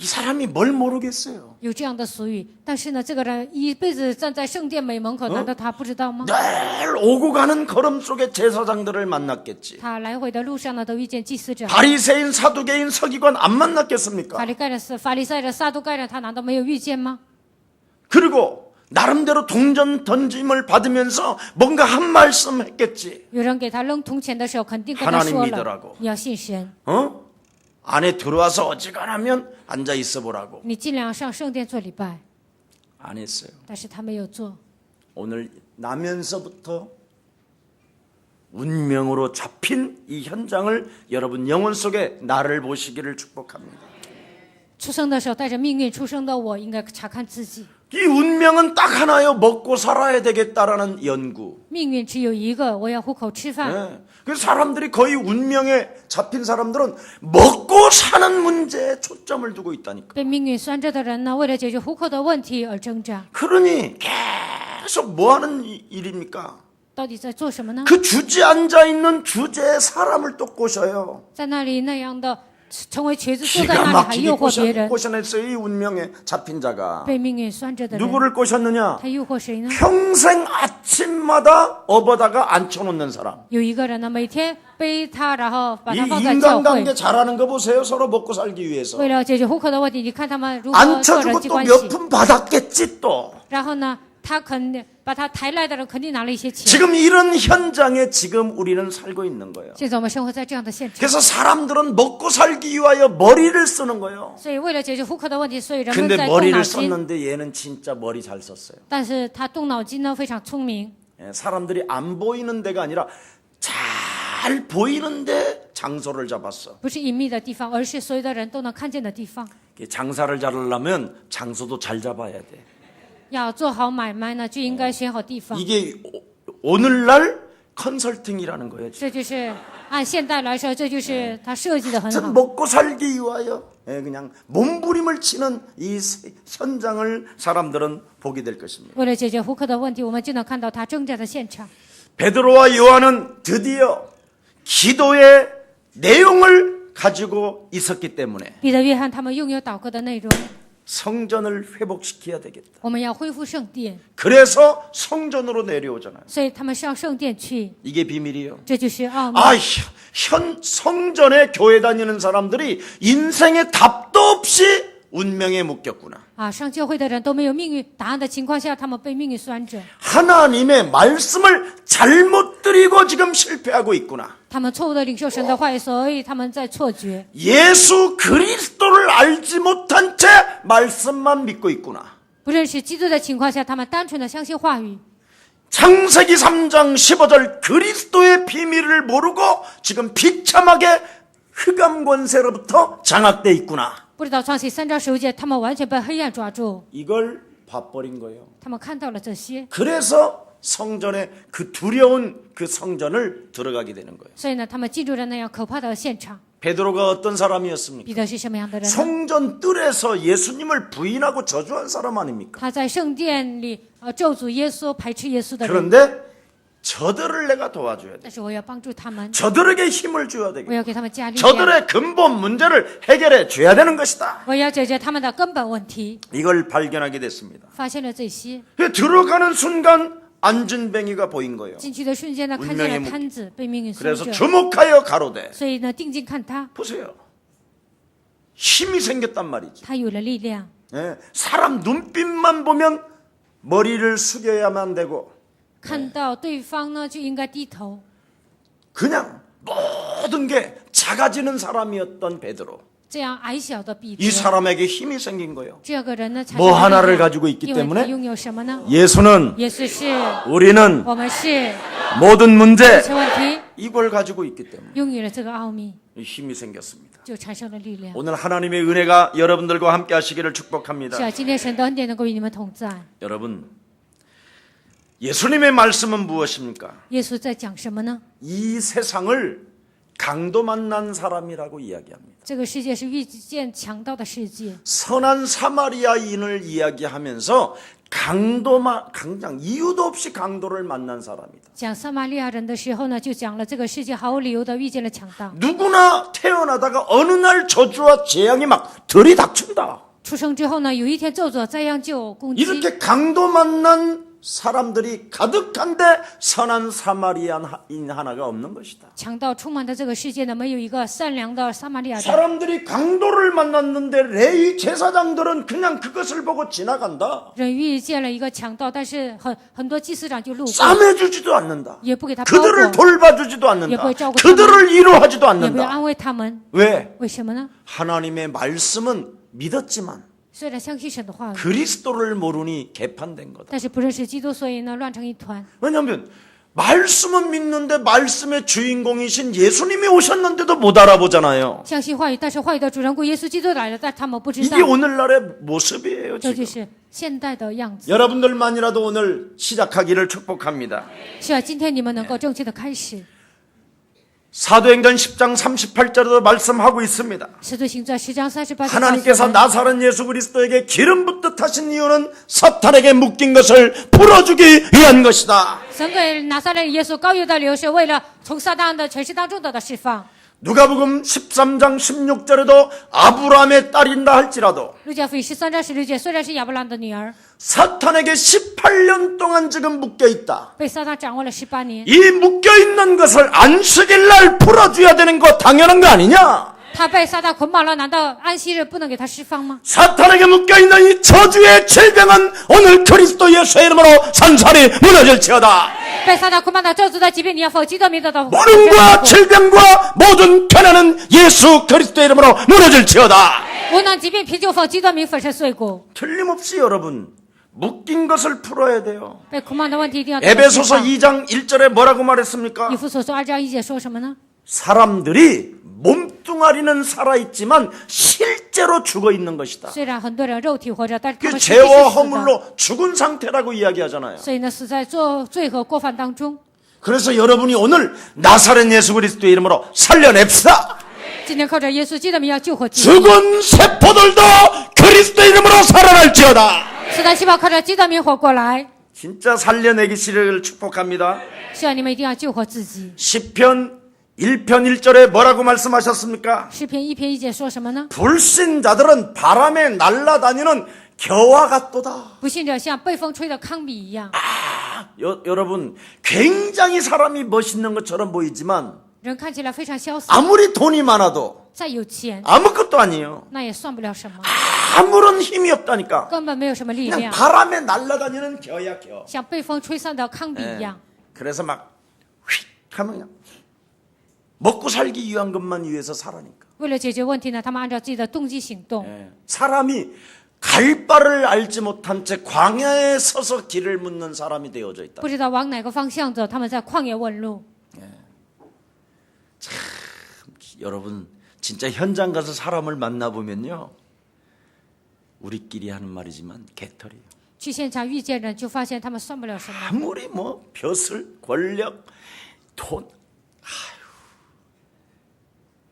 Speaker 1: 이 사람이 뭘 모르겠어요.
Speaker 2: 有这样的俗语，但是呢，这个人一辈子站在圣殿门口，难道他不知道吗？
Speaker 1: 늘 오고 가는 걸음 속에 제사장들을 만났겠지.
Speaker 2: 他来回的路上呢，都遇见祭司长、
Speaker 1: 바리새인, 사두개인, 서기관 안 만났겠습니까?
Speaker 2: 法利赛人、撒都该人，他难道没有遇见吗？
Speaker 1: 그리고 나름대로 동전 던짐을 받으면서 뭔가 한 말씀 했겠지.
Speaker 2: 有人给他扔铜钱的时候，肯定跟他
Speaker 1: 하나님
Speaker 2: 说
Speaker 1: 믿으라고
Speaker 2: 了，你要信神，
Speaker 1: 어? 안에 들어와서 어지간하면 앉아 있어 보라고.
Speaker 2: 你尽量上圣殿做礼拜。
Speaker 1: 안 했어요.
Speaker 2: 但是他没有做。
Speaker 1: 오늘 나면서부터 운명으로 잡힌 이 현장을 여러분 영혼 속에 나를 보시기를 축복합니다.
Speaker 2: 出生的时候带着命运出生的我，应该查看自己。
Speaker 1: 이 운명은 딱 하나요. 먹고 살아야 되겠다라는 연구.
Speaker 2: 命运只有一个，我要糊口吃饭。
Speaker 1: 네. 그래서 사람들이 거의 운명에 잡힌 사람들은 먹고 사는 문제에 초점을 두고 있다니까.
Speaker 2: 被命运拴着的人呢，为了解决糊口的问题而挣扎，
Speaker 1: 그러니 계속 뭐 하는 일입니까?
Speaker 2: 到底在做什么呢？
Speaker 1: 그 주제 앉아 있는 주제에 사람을 또 꼬셔요.
Speaker 2: 在那里那样的成为瘸子，坐在
Speaker 1: 기가
Speaker 2: 那里还
Speaker 1: 막히게
Speaker 2: 诱惑别人。
Speaker 1: 꼬셔냈어요. 이 운명에 잡힌 자가.
Speaker 2: 被命运拴着的人，
Speaker 1: 누구를 꼬셨느냐?
Speaker 2: 他诱惑谁呢？
Speaker 1: 평생 아침마다 업어다가 앉혀놓는 사람.
Speaker 2: 有一个人呢，每天背他，然后把
Speaker 1: 이
Speaker 2: 他放在教
Speaker 1: 인간관계
Speaker 2: 会，
Speaker 1: 잘하는 거 보세요. 서로 먹고 살기 위해서.
Speaker 2: 为了解决糊口的问题，你看他们如何做
Speaker 1: 앉혀주고
Speaker 2: 人际
Speaker 1: 또
Speaker 2: 关
Speaker 1: 몇
Speaker 2: 系。
Speaker 1: 푼 받았겠지 또.
Speaker 2: 然后呢，他肯定把他抬来的人肯定拿了一些钱。
Speaker 1: 지금 이런 현장에 지금 우리는 살고 있는 거예요.
Speaker 2: 现在我们生活在这样的现场，
Speaker 1: 그래서 사람들은 먹고 살기 위하여 머리를 쓰는 거예요.
Speaker 2: 所以为了解决糊口的问题，所以人们
Speaker 1: 근데
Speaker 2: 在动脑
Speaker 1: 머리를
Speaker 2: 筋。
Speaker 1: 썼는데 얘는 진짜 머리 잘 썼어요.
Speaker 2: 但是他动脑筋呢非常聪明，
Speaker 1: 예, 사람들이 안 보이는 데가 아니라 잘 보이는데 장소를 잡았어.
Speaker 2: 不是隐秘的地方，而是所有的人都能看见的地方。
Speaker 1: 장사를 잘하려면 장소도 잘 잡아야 돼.
Speaker 2: 要做好买卖呢，就应该选好地方。
Speaker 1: 이게 오늘날 컨설팅이라는 거예요.
Speaker 2: 这就是按现代来说，这就是他设计的很
Speaker 1: 전
Speaker 2: 好。
Speaker 1: 먹고 살기 위하여 그냥 몸부림을 치는 이 현장을 사람들은 보게 될 것입니다.
Speaker 2: 为了解决糊口的问题，我们就能看到他挣扎的现场。
Speaker 1: 베드로와 요한은 드디어 기도의 내용을 가지고 있었기 때문에
Speaker 2: 彼得、约翰他们拥有祷告的内容，
Speaker 1: 성전을 회복시켜야 되겠다.
Speaker 2: 我们要恢复圣殿，
Speaker 1: 그래서 성전으로 내려오잖아요.
Speaker 2: 所以他们上圣殿去，
Speaker 1: 이게 비밀이에요.
Speaker 2: 这就是奥秘。
Speaker 1: 아, 성전에 교회 다니는 사람들이 인생의 답도 없이 운명에 묶였구나.
Speaker 2: 啊，上教会的人都没有命运答案的情况下，他们被命运拴着，
Speaker 1: 하나님의 말씀을 잘못 드리고 지금 실패하고 있구나.
Speaker 2: 他们错误的领受神的话语，所以他们在错觉。
Speaker 1: 예수 그리스도를 알지 못한 채 말씀만 믿고 있구나.
Speaker 2: 不认识基督的情况下，他们单纯的相信话语。
Speaker 1: 창세기 3장 15절 그리스도의 비밀을 모르고 지금 비참하게 흑암 권세로부터 장악돼 있구나.
Speaker 2: 不知道创世3章15节，他们完全被黑暗抓住，
Speaker 1: 이걸 봐버린 거예요.
Speaker 2: 他们看到了这些，
Speaker 1: 그래서 성전에 그 두려운 그 성전을 들어가게 되는 거예요.
Speaker 2: 所以呢，他们进入了那样可怕的现场。
Speaker 1: 베드로가 어떤 사람이었습니까?
Speaker 2: 彼得是什么样的人呢？
Speaker 1: 성전 뜰에서 예수님을 부인하고 저주한 사람 아닙니까?
Speaker 2: 他在圣殿里咒诅耶稣，排斥耶稣的人。
Speaker 1: 그런데 저들을 내가 도와줘야 돼.
Speaker 2: 但是我要帮助他们，
Speaker 1: 저들에게 힘을 줘야
Speaker 2: 我
Speaker 1: 되겠다.
Speaker 2: 要给他们加力量，
Speaker 1: 저들의 근본 문제를 해결해 줘야 되는 것이다.
Speaker 2: 我要解决他们的根本问题。
Speaker 1: 이걸 발견하게 됐습니다.
Speaker 2: 发现了这些，
Speaker 1: 들어가는 순간 안진뱅이가 보인 거예요.
Speaker 2: 进去的瞬间呢，看见了摊子被命运松
Speaker 1: 그래서
Speaker 2: 着，
Speaker 1: 주목하여 가로되.
Speaker 2: 所以呢，定睛看他，
Speaker 1: 보세요. 힘이 생겼단 말이지.
Speaker 2: 他有了力量。
Speaker 1: 예, 사람 눈빛만 보면 머리를 숙여야만 되고
Speaker 2: 看到对方呢，就应该低头。
Speaker 1: 그냥 모든 게 작아지는 사람이었던 베드로.
Speaker 2: 这样矮小的彼得
Speaker 1: 이 ， 사람에게 힘이 생긴 거예요.
Speaker 2: 这个人呢，才
Speaker 1: 뭐
Speaker 2: 有力
Speaker 1: 하나를
Speaker 2: 量
Speaker 1: 가지고 있기
Speaker 2: 因为他
Speaker 1: 때문에
Speaker 2: 拥有什么呢？
Speaker 1: 예수는
Speaker 2: 耶稣是，
Speaker 1: 우리는
Speaker 2: 我们是
Speaker 1: 모든 문제
Speaker 2: 这问题
Speaker 1: 이걸 가지고 있기 때문에
Speaker 2: 拥有了这个奥秘，
Speaker 1: 힘이 생겼습니다.
Speaker 2: 就产生了力量。
Speaker 1: 오늘 하나님의 은혜가 여러분들과 함께 하시기를 축복합니다.
Speaker 2: 是啊，今天神的恩典能够与你们同在。
Speaker 1: 여러분, 예수님의 말씀은 무엇입니까?
Speaker 2: 耶稣在讲什么呢？
Speaker 1: 이 세상을 강도 만난 사람이라고 이야기합니다.
Speaker 2: 这个世界是遇见强盗的世界。
Speaker 1: 선한 사마리아인을 이야기하면서 강장 이유도 없이 강도를 만난 사람이다.
Speaker 2: 讲撒玛利亚人的时候呢，就讲了这个世界毫無理由的遇见了强盗。
Speaker 1: 누구나 태어나다가 어느 날 저주와 재앙이 막 들이닥친다.
Speaker 2: 出生之后呢，有一天咒诅灾殃就攻击。
Speaker 1: 이렇게 강도 만난 사람들이 가득한데 선한 사마리아인 하나가 없는 것이다.
Speaker 2: 强盗充满的这个世界呢，没有一个善良的撒玛利亚人。
Speaker 1: 사람들이 강도를 만났는데 레위 제사장들은 그냥 그것을 보고 지나간다.
Speaker 2: 人遇见了一个强盗，但是很多祭司长就路过，
Speaker 1: 싸매주지도 않는다.
Speaker 2: 也不给他包
Speaker 1: 그들을
Speaker 2: 裹，
Speaker 1: 돌봐주지도 않는다.
Speaker 2: 예뻐照顾
Speaker 1: 그들을 위로하지도
Speaker 2: 也不要
Speaker 1: 않는다.
Speaker 2: 安慰他们。
Speaker 1: 왜?
Speaker 2: 为什么呢？
Speaker 1: 하나님의 말씀은 믿었지만
Speaker 2: 虽然相信神的话语，
Speaker 1: 그리스도를 모르니 개판된 거다.
Speaker 2: 但是不认识基督，所以呢乱成一团。
Speaker 1: 왜냐하면 말씀은 믿는데 말씀의 주인공이신 예수님이 오셨는데도 못 알아보잖아요.
Speaker 2: 相信话语，但是话语的主人公耶稣基督来了，但他们不知道
Speaker 1: 이게 。 오늘날의 모습이에요.
Speaker 2: 这
Speaker 1: 지금.
Speaker 2: 就是现代的样子。
Speaker 1: 여러분들만이라도 오늘 시작하기를 축복합니다.
Speaker 2: 是啊，今天你们能够正确的开始。
Speaker 1: 사도행전 10장 38절에도 말씀하고 있습니다.
Speaker 2: 使徒行传10章38节
Speaker 1: 하나님께서 나사렛 예수 그리스도에게 기름 붓듯 하신 이유는 사탄에게 묶인 것을 풀어주기 위한 것이다.
Speaker 2: 神给拿撒勒耶稣膏油的流是为了从撒旦的权势当中得到释放。
Speaker 1: 누가복음 13장 16절에도 아브라함의 딸인다 할지라도
Speaker 2: 路加福音13章16节，虽然是亚伯兰的女儿，
Speaker 1: 사탄에게 18년 동안 지금 묶여 있다.
Speaker 2: 被撒旦掌握了18年，
Speaker 1: 이 묶여 있는 것을 안식일 날 풀어줘야 되는 거 당연한 거 아니냐?
Speaker 2: 他被撒旦捆绑了，难道安息日不能给他释放吗？
Speaker 1: 사탄에게 묶여 있는 이 저주의 질병은 오늘 그리스도 예수의 이름으로 산산이 무너질지어다.
Speaker 2: 被撒旦捆绑的咒诅的疾病，你要否基督名得到
Speaker 1: 모름과 질병과 모든 편안은 예수 그리스도의 이름으로 무너질지어다.
Speaker 2: 无能疾病啤酒否基督名粉身碎骨。
Speaker 1: 틀림없이 여러분 묶인 것을 풀어야 돼요.
Speaker 2: 被捆绑的问题一定要得到释
Speaker 1: 에베소서
Speaker 2: 放。
Speaker 1: 2장 1절에 뭐라고 말했습니까?
Speaker 2: 以弗所说2章1节说什么呢？
Speaker 1: 사람들이 몸뚱아리는 살아있지만 실제로 죽어있는 것이다.
Speaker 2: 虽然很多人肉体活着，但是他
Speaker 1: 그
Speaker 2: 们实际是
Speaker 1: 죄와
Speaker 2: 死的。
Speaker 1: 허물로 죽은 상태라고 이야기하잖아요.
Speaker 2: 所以呢，死在罪和过犯当中。
Speaker 1: 그래서 여러분이 오늘 나사렛 예수 그리스도의 이름으로 살려냅시다.
Speaker 2: 今天靠着耶稣基督的名要救活自己，
Speaker 1: 죽은 세포들도 그리스도의 이름으로 살아날지어다.
Speaker 2: 死的细胞靠着基督的名活过来。
Speaker 1: 진짜 살려내기를 축복합니다.
Speaker 2: 希望你们一定要救活自己。
Speaker 1: 시편 1편 1절에 뭐라고 말씀하셨습니까?
Speaker 2: 诗篇1篇1节说什么呢？
Speaker 1: 불신자들은 바람에 날아다니는 겨와 같도다.
Speaker 2: 不信者像被风吹的糠秕一样。
Speaker 1: 여러분 굉장히 사람이 멋있는 것처럼 보이지만
Speaker 2: 人看起来非常潇洒，
Speaker 1: 아무리 돈이 많아도
Speaker 2: 再有钱
Speaker 1: 아무것도 아니에요.
Speaker 2: 那也算不了什么，
Speaker 1: 아무런 힘이 없다니까.
Speaker 2: 根本没有什么力
Speaker 1: 그냥
Speaker 2: 量，
Speaker 1: 바람에 날아다니는 겨야 겨.
Speaker 2: 像被风吹散的糠秕一样。
Speaker 1: 그래서 막 휙 하면 그냥 먹고 살기 위한 것만 위해서 살아니까.
Speaker 2: 为了解决问题呢，他们按照自己的动机行动。
Speaker 1: 사람이 갈 바를 알지 못한 채 광야에 서서 길을 묻는 사람이 되어져 있다.
Speaker 2: 不知道往哪个方向走，他们在旷野问路。
Speaker 1: 여러분 진짜 현장 가서 사람을 만나보면요. 우리끼리 하는 말이지만 개털이에요.
Speaker 2: 去现场遇见人，就发现他们算不了什么。
Speaker 1: 아무리 뭐 벼슬, 권력, 돈,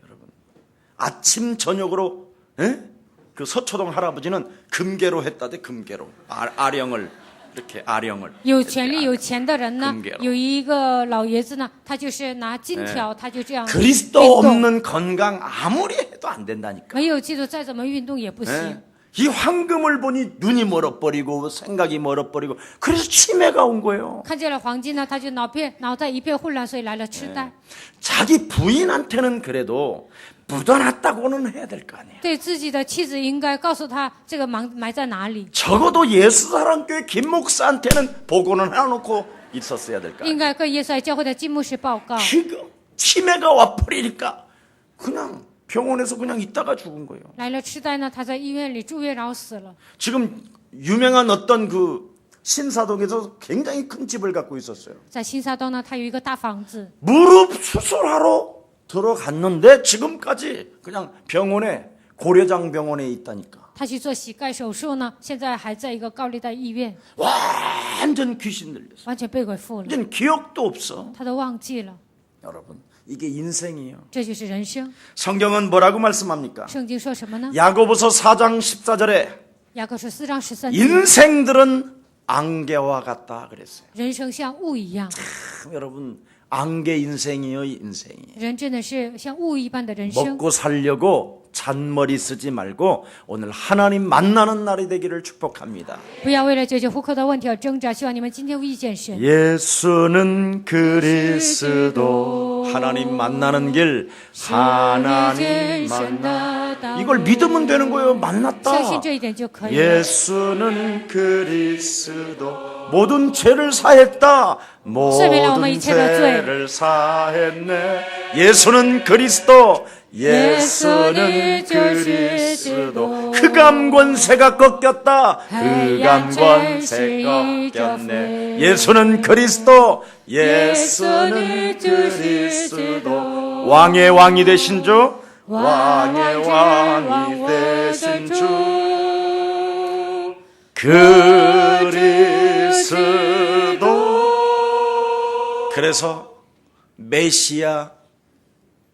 Speaker 1: 여러분 아침 저녁으로 그 서초동 할아버지는 금괴로 했다대 금괴로 아령을 이렇게 아령을
Speaker 2: 有权力有钱的人呢
Speaker 1: 금괴로 ，
Speaker 2: 有一个老爷子呢，他就是拿金条，他就这样
Speaker 1: 그리스도
Speaker 2: 运动，
Speaker 1: 없는 건강 아무리 해도 안 된다니까.
Speaker 2: 没有基督再怎么运动也不行。
Speaker 1: 예? 이 황금을 보니 눈이 멀어버리고 생각이 멀어버리고 그래서 치매가 온 거예요.
Speaker 2: 看见了黄金呢，他就脑袋一片混乱，所以来了痴呆。
Speaker 1: 자기 부인한테는 그래도 묻어놨다고는 해야 될 거 아니에요.
Speaker 2: 对自己的妻子应该告诉他这个埋在哪里，
Speaker 1: 적어도 예수사랑교회 김 목사한테는 보고는 해놓고 있었어야 될 거 아니에요.
Speaker 2: 应该跟耶稣爱教会的金牧师报告。
Speaker 1: 지금 치매가 와버리니까 그냥 병원에서 그냥 있다가 죽은 거예요.
Speaker 2: 来了痴呆呢，他在医院里住院，然后死了。
Speaker 1: 지금 유명한 어떤 그 신사동에서 굉장히 큰 집을 갖고 있었어요.
Speaker 2: 在新沙东呢，他有一个大房子，
Speaker 1: 무릎 수술하러 들어갔는데 지금까지 그냥 병원에 고려장 병원에 있다니까.
Speaker 2: 他去做膝盖手术呢，现在还在一个高丽大医院，
Speaker 1: 완전 귀신 들렸어.
Speaker 2: 完全被鬼附了，
Speaker 1: 이제 기억도 없어.
Speaker 2: 他都忘记了。
Speaker 1: 여러분, 이게 인생이에요.
Speaker 2: 这就是人生。
Speaker 1: 성경은 뭐라고 말씀합니까?
Speaker 2: 圣经说什么呢？
Speaker 1: 야고보서 4장 14절에
Speaker 2: 雅各书4章13节，
Speaker 1: 인생들은 안개와 같다 그랬어요.
Speaker 2: 人生像雾一样，
Speaker 1: 여러분, 안개 인생이요, 인생이.
Speaker 2: 人真的是像雾一般的人生。
Speaker 1: 먹고 살려고 잔머리 쓰지 말고 오늘 하나님 만나는 날이 되기를 축복합니다.
Speaker 2: 不要为了解决户口的问题而挣扎，希望你们今天遇见神。
Speaker 1: 예수는 그리스도 하나님 만나는 길 하나님 만나 이걸 믿으면 되는 거예요.
Speaker 2: 相
Speaker 1: 만났다.
Speaker 2: 信这一点就可以了。
Speaker 1: 예수는 그리스도 모든 죄를 사했다. 모든 죄를 사했네. 예수는 그리스도 예수는 그리스도 흑암 권세가 꺾였다. 흑암 권세 꺾였네. 예수는 그리스도 예수는 그리스도 왕의 왕이 되신 주 왕의 왕이 되신 주 그리스도. 그래서 메시아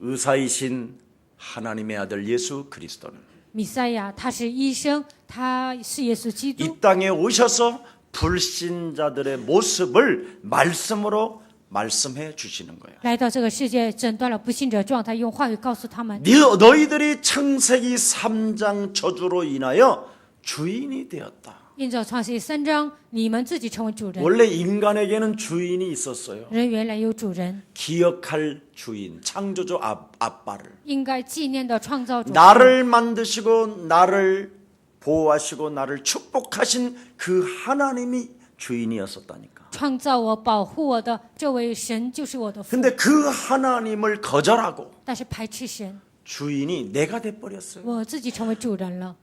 Speaker 1: 의사이신 하나님의 아들 예수 그리스도는
Speaker 2: 弥赛亚他是医生，他是耶稣基督，
Speaker 1: 이 땅에 오셔서 불신자들의 모습을 말씀으로 말씀해 주시는 거예요.
Speaker 2: 来到这个世界，诊断了不信者状态，用话语告诉他们：
Speaker 1: 너희들이 창세기 3장 저주로 인하여 주인이 되었다.
Speaker 2: 印照创世记3章，你们自己成为主人。
Speaker 1: 원래 인간에게는 주인이 있었어요.
Speaker 2: 人原来有主人，
Speaker 1: 기억할 주인, 창조주 아빠를.
Speaker 2: 应该纪念的创造主。
Speaker 1: 나를 만드시고 나를 보호하시고 나를 축복하신 그 하나님이 주인이었었다니까.
Speaker 2: 创造我、保护我的这位神就是我的父。
Speaker 1: 근데 그 하나님을 거절하고
Speaker 2: 但是排斥神，
Speaker 1: 주인이 내가 돼버렸어요.
Speaker 2: 我自己成为主人了，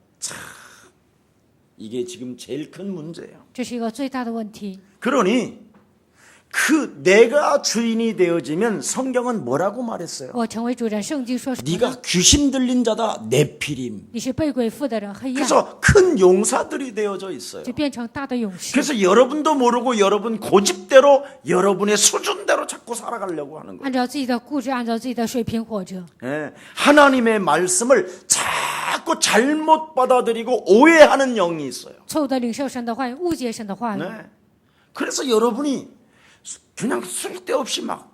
Speaker 1: 이게 지금 제일 큰 문제예요.
Speaker 2: 这是一个最大的问题。
Speaker 1: 그러니 그 내가 주인이 되어지면 성경은 뭐라고 말했어요?
Speaker 2: 我成为主人，圣经说什么呢？
Speaker 1: 네가 귀신 들린 자다 네피림.
Speaker 2: 你是被鬼附的人，黑暗，
Speaker 1: 그래서 큰 용사들이 되어져 있어요.
Speaker 2: 就变成大的勇士。
Speaker 1: 그래서 여러분도 모르고 여러분 고집대로 여러분의 수준대로 자꾸 살아가려고 하는 거예요.
Speaker 2: 按照自己的固执，按照自己的水平活着。
Speaker 1: 예, 하나님의 말씀을 자꾸 잘못 받아들이고 오해하는 영이 있어요.
Speaker 2: 错误的领受神的话语，误解神的话语。
Speaker 1: 네. 그래서 여러분이 그냥 쓸데없이 막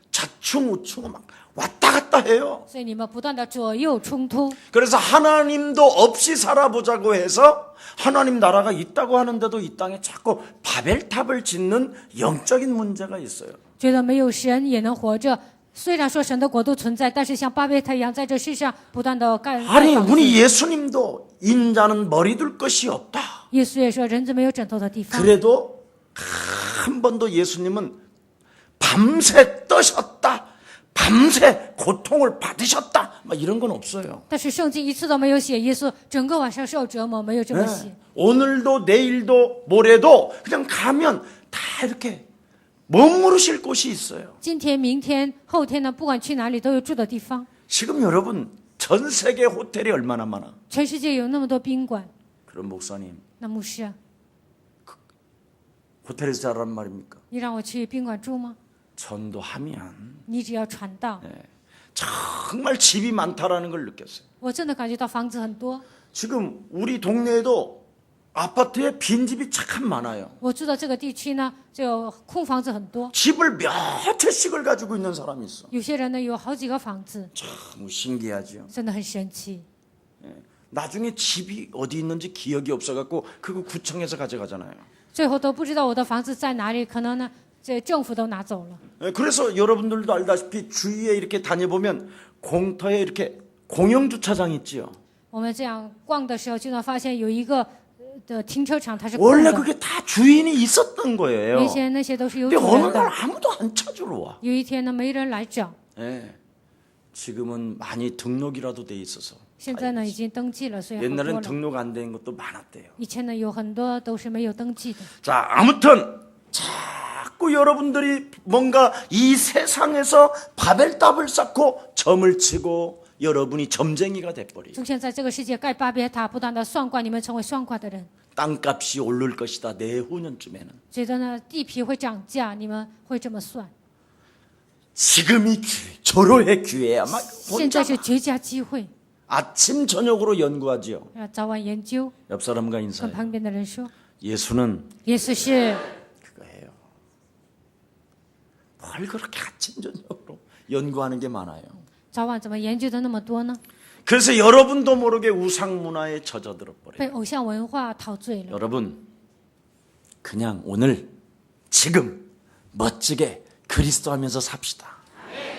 Speaker 1: 자충우충 막 왔다 갔다 해요.
Speaker 2: 所以你们不断的左右冲突。
Speaker 1: 그래서 하나님도 없이 살아보자고 해서 하나님 나라가 있다고 하는데도 이 땅에 자꾸 바벨탑을 짓는 영적인 문제가 있어요.
Speaker 2: 觉得没有神也能活着。虽然说神的国度存在，但是像巴别塔一样，在这世上不断的盖
Speaker 1: 아니
Speaker 2: 房子。
Speaker 1: 우리 예수님도 인자는 머리 둘 것이 없다.
Speaker 2: 耶稣也说，人子没有枕头的地方。
Speaker 1: 그래도 한 번도 예수님은 밤새 떠셨다, 밤새 고통을 받으셨다, 막 이런 건 없어요.
Speaker 2: 但是圣经一次都没有写耶稣整个晚上受折磨，没有这么写。
Speaker 1: 네. 오늘도 내일도 모레도 그냥 가면 다 이렇게 머무르실 곳이 있어요.
Speaker 2: 今天、明天、后天呢，不管去哪里都有住的地方。
Speaker 1: 지금 여러분 전 세계 호텔이 얼마나 많아?
Speaker 2: 全世界有那么多宾馆，
Speaker 1: 그럼 목사님
Speaker 2: 那牧师啊，
Speaker 1: 호텔에서 자란 말입니까?
Speaker 2: 你让我去宾馆住吗？
Speaker 1: 전도하면
Speaker 2: 你只要传道，
Speaker 1: 정말 집이 많다라는 걸 느꼈어요.
Speaker 2: 我真的感觉到房子很多。
Speaker 1: 지금 우리 동네에도 아파트에 빈집이 참 많아요.
Speaker 2: 我住的这个地区呢，就空房子很多。
Speaker 1: 집을 몇 채씩을 가지고 있는 사람이 있어.
Speaker 2: 有些人呢有好几个房子，
Speaker 1: 참 신기하죠.
Speaker 2: 真的很神奇。
Speaker 1: 나중에 집이 어디 있는지 기억이 없어갖고 그거 구청에서 가져가잖아요.
Speaker 2: 最后都不知道我的房子在哪里，可能呢，这政府都拿走了。
Speaker 1: 그래서 여러분들도 알다시피 주위에 이렇게 다녀보면 공터에 이렇게 공영 주차장 있지요.
Speaker 2: 我们这样逛的时候，就能发现有一个的停车场，它是空
Speaker 1: 원래
Speaker 2: 的。
Speaker 1: 그게 다 주인이 있었던 거예요.
Speaker 2: 原先那些都是有
Speaker 1: 근데
Speaker 2: 主
Speaker 1: 어느
Speaker 2: 人
Speaker 1: 날
Speaker 2: 的。
Speaker 1: 아무도 안 찾으러 와.
Speaker 2: 有一天呢，没人来找，
Speaker 1: 예. 지금은 많이 등록이라도 돼 있어서.
Speaker 2: 现在呢已经登记了，所以很多
Speaker 1: 옛날엔
Speaker 2: 了。
Speaker 1: 등록 안 된 것도 많았대요.
Speaker 2: 以前呢有很多都是没有登记的。
Speaker 1: 자, 아무튼 자꾸 여러분들이 뭔가 이 세상에서 바벨탑을 쌓고 점을 치고 여러분이 점쟁이가 돼버려요.
Speaker 2: 出现在这个世界盖巴别塔，不断的算卦，你们成为算卦的人，
Speaker 1: 땅값이 오를 것이다 내후년쯤에는.
Speaker 2: 觉得呢地皮会涨价，你们会这么算。
Speaker 1: 지금이 기회, 절호의 기회야. 막
Speaker 2: 现在是绝佳机会，
Speaker 1: 아침 저녁으로 연구하지요.
Speaker 2: 早晚研究，
Speaker 1: 옆 사람과
Speaker 2: 跟
Speaker 1: 인사해.
Speaker 2: 旁边的人说，
Speaker 1: 예수는
Speaker 2: 耶稣是
Speaker 1: 그거예요. 뭘 그렇게 아침 저녁으로 연구하는 게 많아요.
Speaker 2: 早晚怎么研究的那么多呢？
Speaker 1: 그래서 여러분도 모르게 우상 문화에 젖어들어 버려요.
Speaker 2: 被偶像文化陶醉了。
Speaker 1: 여러분 그냥 오늘 지금 멋지게 그리스도 하면서 삽시다.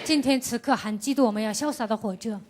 Speaker 2: 今天此刻喊基督，我们要潇洒的活着。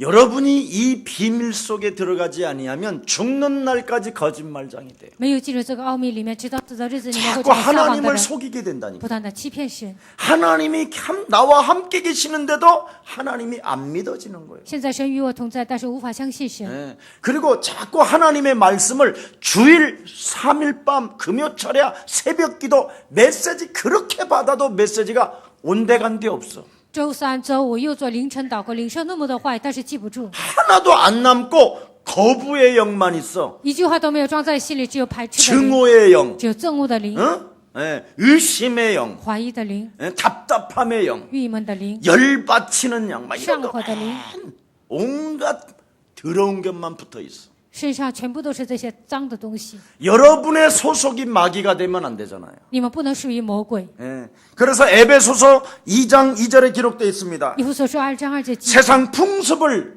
Speaker 1: 여러분이 이 비밀 속에 들어가지 아니하면 죽는 날까지 거짓말장이 돼요.
Speaker 2: 没有进入这个奥秘里面，直到死的日子，你们会
Speaker 1: 자꾸
Speaker 2: 成为撒谎的
Speaker 1: 하나님을
Speaker 2: 人，
Speaker 1: 속이게 된다니까.
Speaker 2: 不断的欺骗神。
Speaker 1: 하나님이 나와 함께 계시는데도 하나님이 안 믿어지는 거예요.
Speaker 2: 现在神与我同在，但是无法相信神。
Speaker 1: 예. 그리고 자꾸 하나님의 말씀을 주일 3일 밤 금요철야 새벽기도 메시지 그렇게 받아도 메시지가 온데간데 없어.
Speaker 2: 周三、周五又做凌晨祷告，领受那么多话，但是记不住，
Speaker 1: 하나도 안 남고 거부의 영만 있어.
Speaker 2: 一句话都没有装在心里，只有排斥的灵，
Speaker 1: 증오의 영,
Speaker 2: 只有憎恶的灵、
Speaker 1: 어? 예. 의심의 영,
Speaker 2: 怀疑的灵、
Speaker 1: 예. 답답함의 영,
Speaker 2: 郁闷的灵、
Speaker 1: 열받치는 영, 막
Speaker 2: 上
Speaker 1: 이런 거
Speaker 2: 火的灵，
Speaker 1: 온갖 더러운 것만 붙어 있어.
Speaker 2: 身上全部都是这些脏的东西。
Speaker 1: 여러분의 소속이 마귀가 되면 안 되잖아요.
Speaker 2: 你们不能属于魔鬼。
Speaker 1: 예. 그래서 에베소서 2장 2절에 기록되어 있습니다.
Speaker 2: 以弗所书2章2节记，
Speaker 1: 세상 풍습을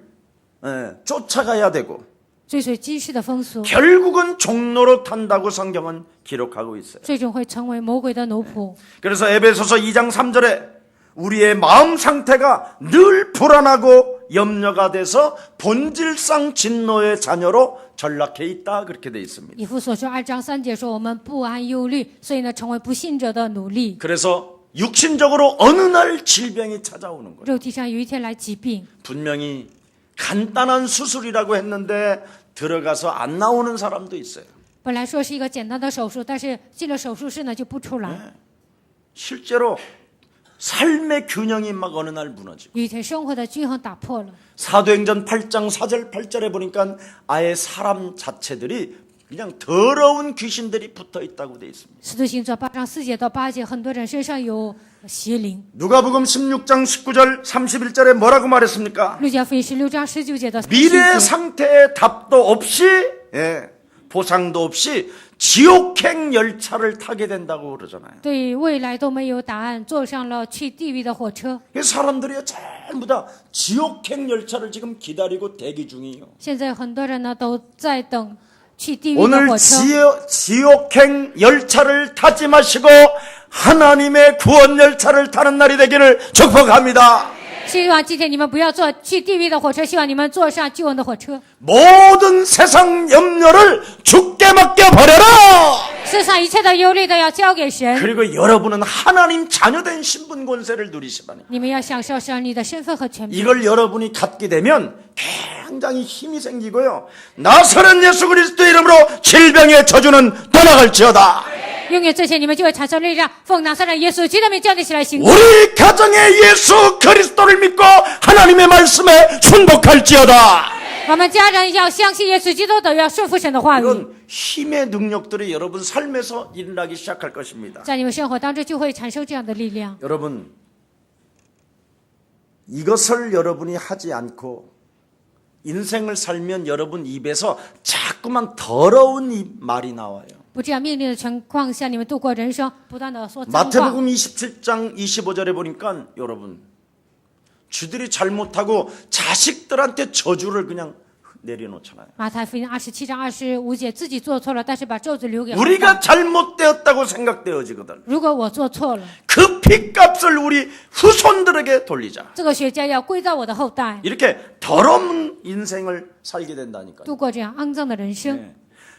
Speaker 1: 쫓아가야 되고
Speaker 2: 追随今世的风俗，
Speaker 1: 결국은 종로로 탄다고 성경은 기록하고 있어요.
Speaker 2: 最终会成为魔鬼的奴仆。
Speaker 1: 그래서 에베소서 2장 3절에 우리의 마음 상태가 늘 불안하고 염려가 돼서 본질상 진노의 자녀로 전락해 있다 그렇게 돼 있습니다.
Speaker 2: 以弗所书2章3节说，我们不安忧虑，所以呢，成为不信者的奴隶。
Speaker 1: 그래서 육신적으로 어느 날 질병이 찾아오는 거예요.
Speaker 2: 肉体上有一天来疾病，
Speaker 1: 분명히 간단한 수술이라고 했는데 들어가서 안 나오는 사람도 있어요.
Speaker 2: 本来说是一个简单的手术，但是进了手术室呢就不出来。
Speaker 1: 실제로 삶의 균형이 막 어느 날 무너지고
Speaker 2: 有一天生活的均衡打破了。
Speaker 1: 사도행전 8장 4절 8절에 보니까 아예 사람 자체들이 그냥 더러운 귀신들이 붙어 있다고 돼 있습니다.
Speaker 2: 使徒行传8章4节到8节，很多人身上有邪灵。
Speaker 1: 누가복음 16장 19절 31절에 뭐라고 말했습니까?
Speaker 2: 路加福音16章19节到30
Speaker 1: 미래
Speaker 2: 节，
Speaker 1: 상태의 답도 없이 보상도 없이 지옥행 열차를 타게 된다고 그러잖아요.
Speaker 2: 对未来都没有答案，坐上了去地狱的火车。
Speaker 1: 사람들이 전부 다 지옥행 열차를 지금 기다리고 대기 중이에요.
Speaker 2: 现在很多人呢都在等去地狱的
Speaker 1: 오늘
Speaker 2: 火车。
Speaker 1: 지옥행 열차를 타지 마시고 하나님의 구원 열차를 타는 날이 되기를 축복합니다.
Speaker 2: 希望今天你们不要坐去地狱的火车，希望你们坐上救恩的火车。
Speaker 1: 모든 세상 염려를 주께 맡겨버려라.
Speaker 2: 世上一切的忧虑都要交给神，
Speaker 1: 그리고 여러분은 하나님 자녀된 신분 권세를 누리시다니.
Speaker 2: 你们要享受神你的身份和权柄。
Speaker 1: 이걸 여러분이 갖게 되면 굉장히 힘이 생기고요. 나사렛 예수 그리스도 이름으로 질병의 저주는 떠나갈지어다.
Speaker 2: 拥有这些，你们就会产生力量。奉拿撒勒耶稣基督的名叫你起来行动。
Speaker 1: 우리 가정에 예수 그리스도를 믿고 하나님의 말씀에 순복할지어다.
Speaker 2: 我们家人要相信耶稣基督的，要顺服神的话语，
Speaker 1: 이런 힘의 능력들이 여러분 삶에서 일어나기 시작할 것입니다.
Speaker 2: 在你们生活当中就会产生这样的力量。
Speaker 1: 여러분 이것을 여러분이 하지 않고 인생을 살면 여러분 입에서 자꾸만 더러운 말이 나와요.
Speaker 2: 不这样命令的情况下，你们度过人生，不断的说脏话。
Speaker 1: 마태복음 27장 25절에 보니까 여러분 주들이 잘못하고 자식들한테 저주를 그냥 내려놓잖아요.
Speaker 2: 马太福音27章25节，自己做错了，但是把咒诅留给后代。
Speaker 1: 우리가 잘못되었다고 생각되어지거든.
Speaker 2: 如果我做错了，
Speaker 1: 그 핏값을 우리 후손들에게 돌리자.
Speaker 2: 这个血价要归到我的后代，
Speaker 1: 이렇게 더러운 인생을 살게 된다니까요.
Speaker 2: 度过这样肮脏的人生。
Speaker 1: 네.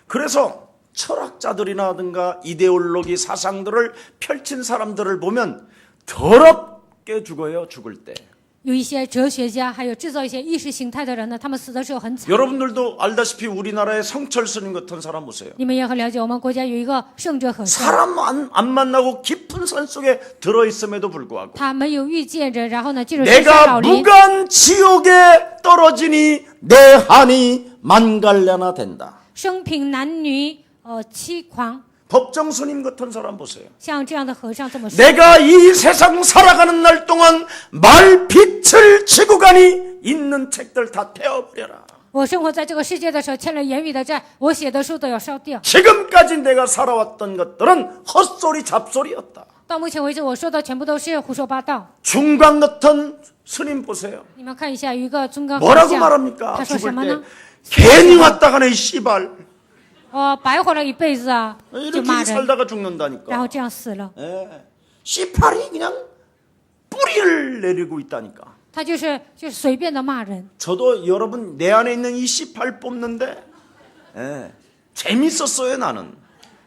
Speaker 1: 그래서 철학자들이라든가 이데올로기 사상들을 펼친 사람들을 보면 더럽게 죽어요. 죽을 때.
Speaker 2: 有一些哲学家，还有制造一些意识形态的人呢，他们死的时候很惨。
Speaker 1: 여러분들도 알다시피 우리나라의 성철 스님 같은 사람 보세요.
Speaker 2: 你们也很了解，我们国家有一个圣者和尚，
Speaker 1: 사람 안 만나고 깊은 산 속에 들어있음에도 불구하고
Speaker 2: 他没有遇见人，然后呢进入深山
Speaker 1: 내가
Speaker 2: 老林，
Speaker 1: 무간 지옥에 떨어지니 내 한이 만갈려나 된다.
Speaker 2: 生平男女欺狂，
Speaker 1: 법정 스님 같은 사람 보세요.
Speaker 2: 像这样的和尚这么说。
Speaker 1: 내가 이 세상 살아가는 날 동안 말빛을 지고 가니 있는 책들 다 태워버려라.
Speaker 2: 我生活在这个世界的时候，欠了言语的债，我写的书都要烧掉。
Speaker 1: 지금까지 내가 살아왔던 것들은 헛소리 잡소리였다.
Speaker 2: 到目前为止，我说的全部都是胡说八道。
Speaker 1: 중광 같은 스님 보세요.
Speaker 2: 你们看一下，有一个中高和
Speaker 1: 뭐라고
Speaker 2: 尚，
Speaker 1: 말합니까?
Speaker 2: 他说什
Speaker 1: 죽을
Speaker 2: 么
Speaker 1: 때
Speaker 2: 呢？
Speaker 1: 괜히 왔다 가네 이 씨발.
Speaker 2: 白活了一辈子啊，就
Speaker 1: 이렇게
Speaker 2: 骂人，
Speaker 1: 살다가
Speaker 2: 然
Speaker 1: 죽는다니까.
Speaker 2: 后这样死了。
Speaker 1: 예. 씨발이 그냥 뿌리를 내리고 있다니까.
Speaker 2: 他就是随便的骂人。
Speaker 1: 저도 여러분 내 안에 있는 이 씨발 뽑는데 예. 재밌었어요 나는.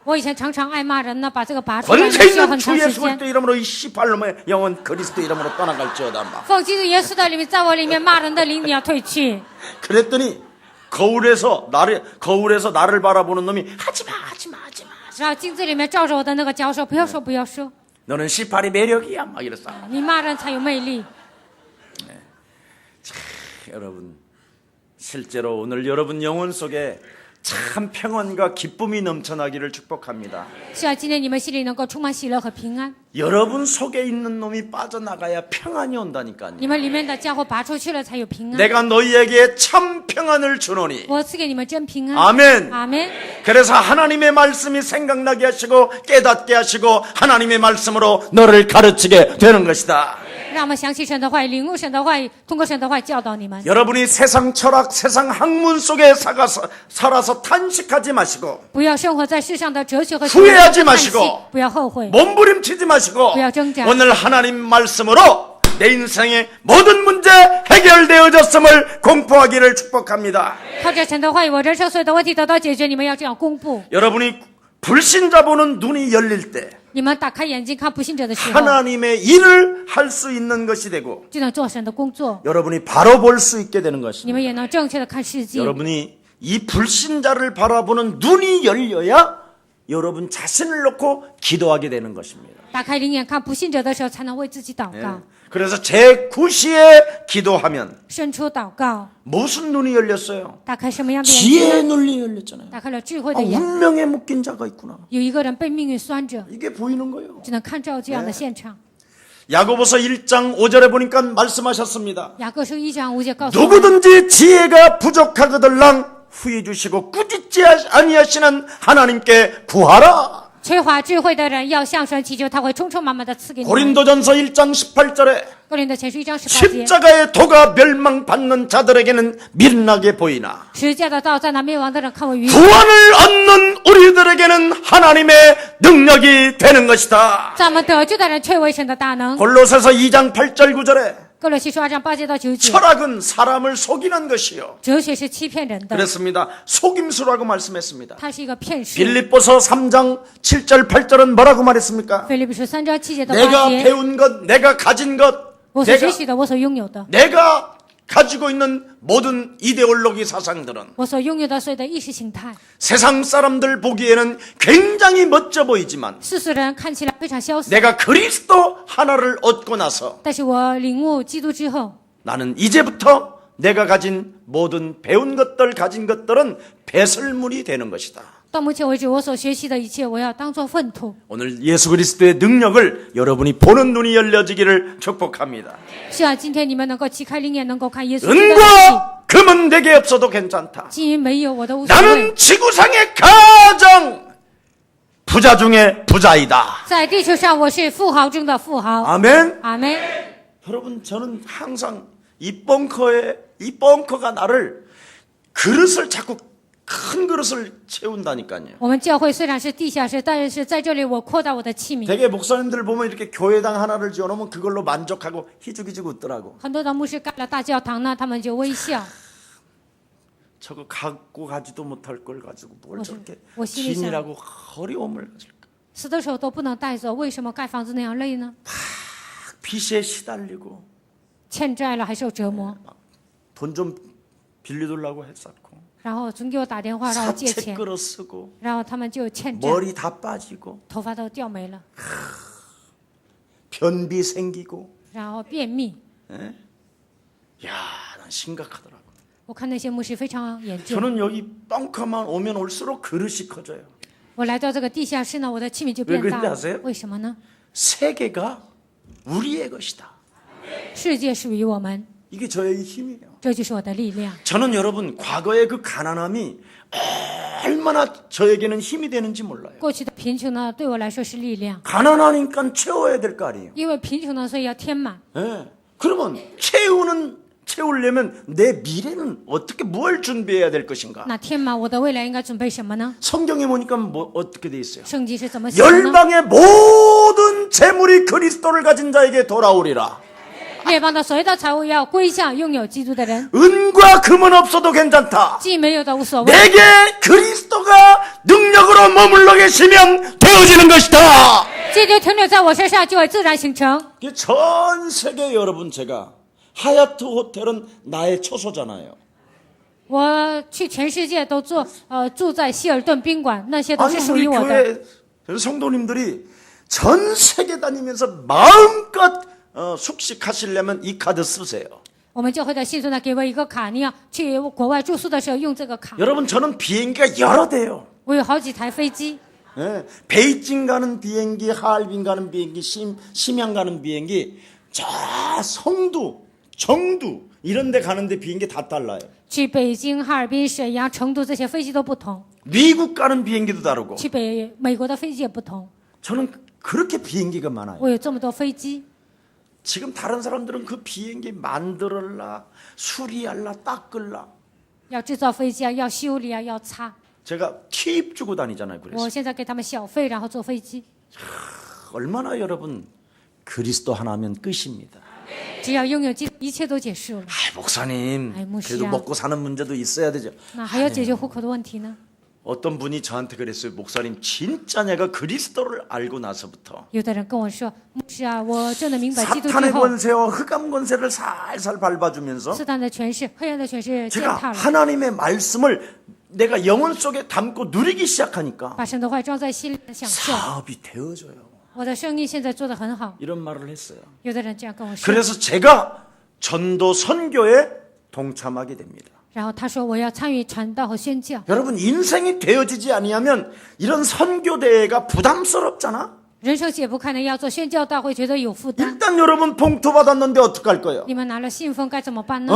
Speaker 2: 我以前常常爱骂人呢，把这个拔出来，
Speaker 1: 권세
Speaker 2: 需要
Speaker 1: 있는
Speaker 2: 很
Speaker 1: 주
Speaker 2: 长时
Speaker 1: 예수
Speaker 2: 间。
Speaker 1: 그리스도 이름으로 이 씨발놈의 영혼 그리스도 이름으로 떠나갈지어다 막.
Speaker 2: 奉基督耶稣的里面，在我里面骂人的灵，你要退去。
Speaker 1: 그랬더니 거울에서 나를 바라보는 놈이 하지마.
Speaker 2: 然后镜子里面照着我的那个教授，不要说，不要说，
Speaker 1: 너는 씨발이 매력이야 막 이랬어.
Speaker 2: 你骂人才有魅力。
Speaker 1: 여러분 실제로 오늘 여러분 영혼 속에 참 평안과 기쁨이 넘쳐나기를 축복합니다.
Speaker 2: 是啊，今天你们心里能够充满喜乐和平安，
Speaker 1: 여러분 속에 있는 놈이 빠져나가야 평안이 온다니까요.
Speaker 2: 你们里面的家伙拔出去了才有平安。
Speaker 1: 내가 너희에게 참 평안을 주노니.
Speaker 2: 我赐给你们真平安。
Speaker 1: 아멘.
Speaker 2: 阿门。
Speaker 1: 그래서 하나님의 말씀이 생각나게 하시고 깨닫게 하시고 하나님의 말씀으로 너를 가르치게 되는 것이다.
Speaker 2: 让我们想起神的话语，领悟神的话语，通过神的话语教导你们。
Speaker 1: 여러분이 세상 철학, 세상 학문 속에 살아서 탄식하지 마시고
Speaker 2: 不要生活在世上的哲学和
Speaker 1: 후회하지
Speaker 2: 叹息
Speaker 1: 마시고 ，
Speaker 2: 不要后悔。
Speaker 1: 몸부림치지 마시고
Speaker 2: 뭐야, 정작.
Speaker 1: 오늘 하나님 말씀으로 내 인생의 모든 문제 해결되어졌음을 공포하기를 축복합니다.
Speaker 2: 靠着神的话语，我人生所有的问题得到解决。你们要这样公布。
Speaker 1: 여러분이 불신자 보는 눈이 열릴 때
Speaker 2: 你们打开眼睛看不信者的时候，
Speaker 1: 하나님의 일을 할 수 있는 것이 되고
Speaker 2: 就能做神的工作。
Speaker 1: 여러분이 바로 볼 수 있게 되는
Speaker 2: 你
Speaker 1: 것입니다.
Speaker 2: 们也能正确的看世界。
Speaker 1: 여러분이 이 불신자를 바라보는 눈이 열려야 여러분 자신을 놓고 기도하게 되는 것입니다.
Speaker 2: 打开灵眼看不信者的时候，才能为自己祷
Speaker 1: 예.
Speaker 2: 告，
Speaker 1: 그래서 제9시에 기도하면
Speaker 2: 伸出祷告，
Speaker 1: 무슨 눈이 열렸어요?
Speaker 2: 打开什么样的眼睛
Speaker 1: 지혜의
Speaker 2: 呢？
Speaker 1: 눈이 열렸잖아요.
Speaker 2: 打开了智慧
Speaker 1: 아,
Speaker 2: 的眼。
Speaker 1: 운명에 묶인 자가 있구나.
Speaker 2: 有一个人被命运拴着，
Speaker 1: 이게 보이는 거예요.
Speaker 2: 只能看到这样的现场。
Speaker 1: 야고보서 1장 5절에 보니까 말씀하셨습니다.
Speaker 2: 雅各书1章5节告诉我们，
Speaker 1: 누구든지 지혜가 부족하거들랑 후해 주시고 꾸짖지 아니하시는 하나님께 구하라.
Speaker 2: 缺乏智慧的人要向神祈求，他会充充满满的赐给你们。
Speaker 1: 고린도전서 1장 18절에
Speaker 2: 哥林多前书1章18节，
Speaker 1: 십자가의 도가 멸망받는 자들에게는 민나게 보이나
Speaker 2: 十架的道在那灭亡的人看为愚。
Speaker 1: 구원을 얻는 우리들에게는 하나님의 능력이 되는 것이다.
Speaker 2: 咱们得救的人却为神的大能。
Speaker 1: 골로새서 2장 8절 9절에
Speaker 2: 哥罗西书2章8节到9节，
Speaker 1: 철학은 사람을 속이는 것이요.
Speaker 2: 哲学是欺骗人的，
Speaker 1: 그렇습니다. 속임수라고 말씀했습니다.
Speaker 2: 它是一个骗术。
Speaker 1: 빌립보서 3장 7절 8절은 뭐라고 말했습니까?
Speaker 2: 腓立比书3章7节到
Speaker 1: 내가
Speaker 2: 8节，
Speaker 1: 배운 것, 내가 가진 것,
Speaker 2: 我所学习的，我所拥有的，
Speaker 1: 내가 가지고 있는 모든 이데올로기 사상들은
Speaker 2: 我所拥有的所有的意识形态，
Speaker 1: 세상 사람들 보기에는 굉장히 멋져 보이지만
Speaker 2: 世俗人看起来非常潇洒，
Speaker 1: 내가 그리스도 하나를 얻고 나서
Speaker 2: 但是我领悟基督之后，
Speaker 1: 나는 이제부터 내가 가진 모든 배운 것들 가진 것들은 배설물이 되는 것이다.
Speaker 2: 到目前为止，我所学习的一切，我要当作粪土。
Speaker 1: 오늘 예수 그리스도의 능력을 여러분이 보는 눈이 열려지기를 축복합니다.
Speaker 2: 是啊，今天你们能够旗开灵眼，能够看耶稣基督的力
Speaker 1: 은과 금은 내게 없어도 괜찮다.
Speaker 2: 金银没有我都无所谓。
Speaker 1: 나는 지구상의 가장 부자 중에 부자이다.
Speaker 2: 在地球上，我是富豪中的富豪。
Speaker 1: 아멘.
Speaker 2: 阿门。
Speaker 1: 여러분 저는 항상 이 벙커가 나를 그릇을 자꾸 큰 그릇을 채운다니까요.
Speaker 2: 我们教会虽然是地下室，但是在这里我扩大我的器皿。
Speaker 1: 대개 목사님들 보면 이렇게 교회당 하나를 지어놓으면 그걸로 만족하고 희죽희죽 웃더라고.
Speaker 2: 很多的牧师盖了大教堂呢，他们就微笑。
Speaker 1: 저거 갖고 가지도 못할 걸 가지고 뭘 저렇게
Speaker 2: 我心里想，
Speaker 1: 긴이라고 어려움을 가질까.
Speaker 2: 死的时候都不能带走，为什么盖房子那样累呢？
Speaker 1: 빚에 시달리고
Speaker 2: 欠债了还受折磨，
Speaker 1: 돈 좀 빌려달라고 했었고
Speaker 2: 然后总给我打电话让我借
Speaker 1: 사채
Speaker 2: 钱，
Speaker 1: 끌어 쓰고
Speaker 2: 然后他们就欠债，
Speaker 1: 머리 다 빠지고
Speaker 2: 头发都掉没了，
Speaker 1: 변비 생기고.
Speaker 2: 然后便秘。
Speaker 1: 야, 난 심각하더라고.
Speaker 2: 我看那些牧师非常严重。
Speaker 1: 저는 여기 벙커만 오면 올수록 그릇이 커져요.
Speaker 2: 我来到这个地下室呢，我的器皿就
Speaker 1: 왜
Speaker 2: 变大
Speaker 1: 그런지
Speaker 2: 了
Speaker 1: 아세요? 。
Speaker 2: 为什么呢？
Speaker 1: 세계가 우리의 것이다.
Speaker 2: 世界属于我们，
Speaker 1: 이게 저의 힘이에요.
Speaker 2: 这就是我的力量。
Speaker 1: 저는 여러분 과거의 그 가난함이 얼마나 저에게는 힘이 되는지 몰라요.
Speaker 2: 过去的贫穷呢，对我来说是力量，
Speaker 1: 가난하니까 채워야 될 거 아니에요.
Speaker 2: 因为贫穷呢，所以要填满。
Speaker 1: 예. 그러면 채우려면 내 미래는 어떻게 뭘 준비해야 될 것인가?
Speaker 2: 那填满我的未来应该准备什么呢？
Speaker 1: 성경에 보니까 뭐 어떻게 돼 있어요?
Speaker 2: 圣经是怎么写的呢？
Speaker 1: 열방의 모든 재물이 그리스도를 가진 자에게 돌아오리라.
Speaker 2: 列邦的所有的财物要归向拥有基督的人，
Speaker 1: 은과 금은 없어도 괜찮다.
Speaker 2: 既没有的无所谓。
Speaker 1: 내게 그리스도가 능력으로 머물러 계시면 되어지는 것이다.
Speaker 2: 基督停留在我身上，就会自然形成。
Speaker 1: 이게 전 세계 여러분 제가 하얏트 호텔은 나의 처소잖아요.
Speaker 2: 我去全世界都住在希尔顿宾馆，那些都
Speaker 1: 아니
Speaker 2: 是属
Speaker 1: 우리
Speaker 2: 于我的。
Speaker 1: 교회 성도님들이 전 세계 다니면서 마음껏 숙식하시려면 이 카드 쓰세요.
Speaker 2: 我们教会的信徒呢，给我一个卡，你要去国外住宿的时候用这个卡。
Speaker 1: 여러분 저는 비행기가 여러 대요.
Speaker 2: 我有好几台飞机，
Speaker 1: 예, 베이징 가는 비행기, 하얼빈 가는 비행기, 심양 가는 비행기, 저 성도, 정도 이런 데 가는데 비행기 다 달라요.
Speaker 2: 去北京、哈尔滨、沈阳、成都这些飞机都不同，
Speaker 1: 미국 가는 비행기도 다르고.
Speaker 2: 去美国的飞机也不同。
Speaker 1: 저는 그렇게 비행기가 많아요.
Speaker 2: 我有这么多飞机，
Speaker 1: 지금 다른 사람들은 그 비행기 만들었라, 수리할라, 닦을라.
Speaker 2: 要制造飞机啊，要修理啊，要擦。
Speaker 1: 제가 팁 주고 다니잖아요. 그래서
Speaker 2: 我现在给他们小费，然后坐飞机。
Speaker 1: 얼마나 여러분 그리스도 하나면 끝입니다.
Speaker 2: 只要拥有基督，一切都结束了。
Speaker 1: 목사님,
Speaker 2: 아이, 목사야.
Speaker 1: 그래도 먹고 사는 문제도 있어야 되죠.
Speaker 2: 那还要解决户口的问题呢？
Speaker 1: 어떤 분이 저한테 그랬어요. 목사님, 진짜 내가 그리스도를 알고 나서부터
Speaker 2: 有的人跟我说，牧师啊，我真的明白基督之
Speaker 1: 사탄의
Speaker 2: 后，
Speaker 1: 권세와 흑암 권세를 살살 밟아주면서
Speaker 2: 撒旦的权势、黑暗的权势践
Speaker 1: 제가
Speaker 2: 踏了，
Speaker 1: 하나님의 말씀을 내가 영혼 속에 담고 누리기 시작하니까
Speaker 2: 把神的话装在心里享受。
Speaker 1: 사업이 되어져요.
Speaker 2: 我的生意现在做得很好，
Speaker 1: 이런 말을 했어요.
Speaker 2: 有的人这样跟我说。
Speaker 1: 그래서 제가 전도 선교에 동참하게 됩니다.
Speaker 2: 然后他说我要参与传道和宣教。
Speaker 1: 여러분 인생이 되어지지 아니하면 이런 선교 대회가 부담스럽잖아.
Speaker 2: 人生解不开呢，要做宣教大会，觉得有负担。
Speaker 1: 일단 여러분 봉투 받았는데 어떡할 거예요?
Speaker 2: 你们拿了信封该怎么办呢？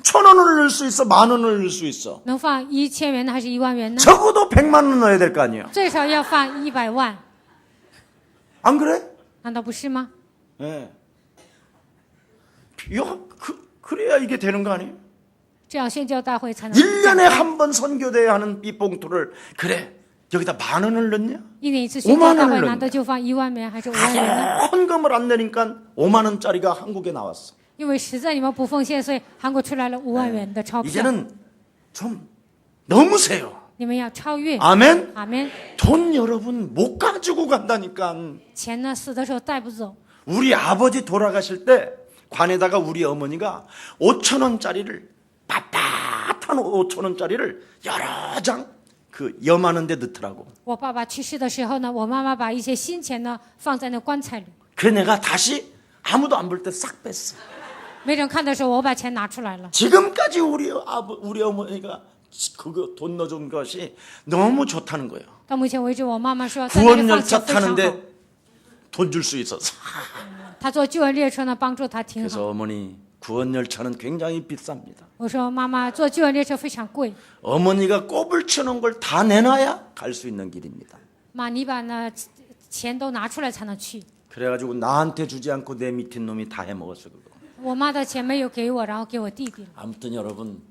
Speaker 1: 1,000원을 넣을 수 있어, 10,000원을 넣을 수 있어.
Speaker 2: 能放1000元呢，还是1万元呢？
Speaker 1: 적어도 100만 원 넣어야 될 거 아니에요.
Speaker 2: 最少要放100万，
Speaker 1: 안 그래?
Speaker 2: 难道不是吗？
Speaker 1: 예. 그래야 이게 되는 거 아니에요?
Speaker 2: 这样宣教大会才能
Speaker 1: 1년에 한 번 선교대회 하는 이 봉투를 그래 여기다 10,000원을 넣냐?
Speaker 2: 一年一次宣教大
Speaker 1: 5만
Speaker 2: 会，
Speaker 1: 원을
Speaker 2: 难道就放1万元还是5万元呢？
Speaker 1: 헌금을 안 내니까 5만 원짜리가 한국에 나왔어.
Speaker 2: 因为实在你们不奉献，所以韩国出来了5万元的钞票。
Speaker 1: 이제는 좀 넘으세요.
Speaker 2: 你们要超越。
Speaker 1: 아멘.
Speaker 2: 阿门。
Speaker 1: 돈 여러분 못 가지고 간다니까.
Speaker 2: 钱呢，死的时候带不走。
Speaker 1: 우리 아버지 돌아가실 때 관에다가 우리 어머니가 5,000원짜리를 빳빳한 5,000원짜리를 여러 장 그 염하는 데 넣더라고.
Speaker 2: 我爸爸去世的时候呢，我妈妈把一些新钱呢放在那棺材里，
Speaker 1: 그래 내가 다시 아무도 안 볼 때 싹 뺐어.
Speaker 2: 没人看的时候，我把钱拿出来了。
Speaker 1: 지금까지 우리 어머니가 그거 돈 넣어준 것이 너무 좋다는 거예요.
Speaker 2: 到目前为止，我妈妈说在那里
Speaker 1: 구원
Speaker 2: 放钱
Speaker 1: 열차
Speaker 2: 非常好。
Speaker 1: 타는데 돈 줄 수 있어서.
Speaker 2: 她坐救援列车呢，帮助她挺好。
Speaker 1: 그래서 어머니 구원 열차는 굉장히 비쌉니다.
Speaker 2: 我说妈妈，坐救援列车非常贵。
Speaker 1: 어머니가 꼽을 쳐놓은 걸 다 내놔야 갈 수 있는 길입니다.
Speaker 2: 妈，你把那钱都拿出来才能去。
Speaker 1: 그래가지고 나한테 주지 않고 내 밑에 놈이 다 해먹었어 그거.
Speaker 2: 我妈的钱没有给我，然后给我弟弟了。
Speaker 1: 아무튼 여러분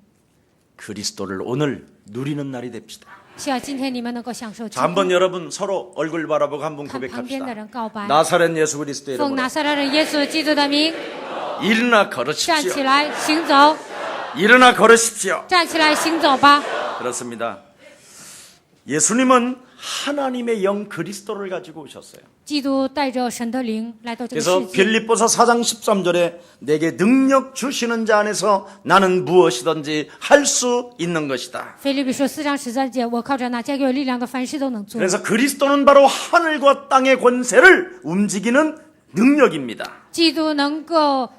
Speaker 1: 그리스도를 오늘 누리는 날이 됩시다.
Speaker 2: 希望今天你们能够享受基
Speaker 1: 자,
Speaker 2: 督。
Speaker 1: 한번 여러분 서로 얼굴 바라보고 한번
Speaker 2: 看旁边的
Speaker 1: 고백합시다.
Speaker 2: 人告白，
Speaker 1: 나사렛 예수 그리스도의
Speaker 2: 奉
Speaker 1: 이름으로
Speaker 2: 拿撒勒人耶稣基督的名，
Speaker 1: 일어나
Speaker 2: 站
Speaker 1: 걸으십시오.
Speaker 2: 起来行走，
Speaker 1: 일어나 걸으십시오.
Speaker 2: 站起来行走吧。
Speaker 1: 그렇습니다. 예수님은 하나님의 영 그리스도를 가지고 오셨어요.
Speaker 2: 基督带着神的灵来到这个
Speaker 1: 그래서
Speaker 2: 世界。
Speaker 1: 빌립보서 4장 13절에 내게 능력 주시는 자 안에서 나는 무엇이든지 할 수 있는 것이다.
Speaker 2: 腓立比书4章13节，我靠着那加给我力量的，凡事都能做。
Speaker 1: 그래서 그리스도는 바로 하늘과 땅의 권세를 움직이는 능력입니다.
Speaker 2: 基督能够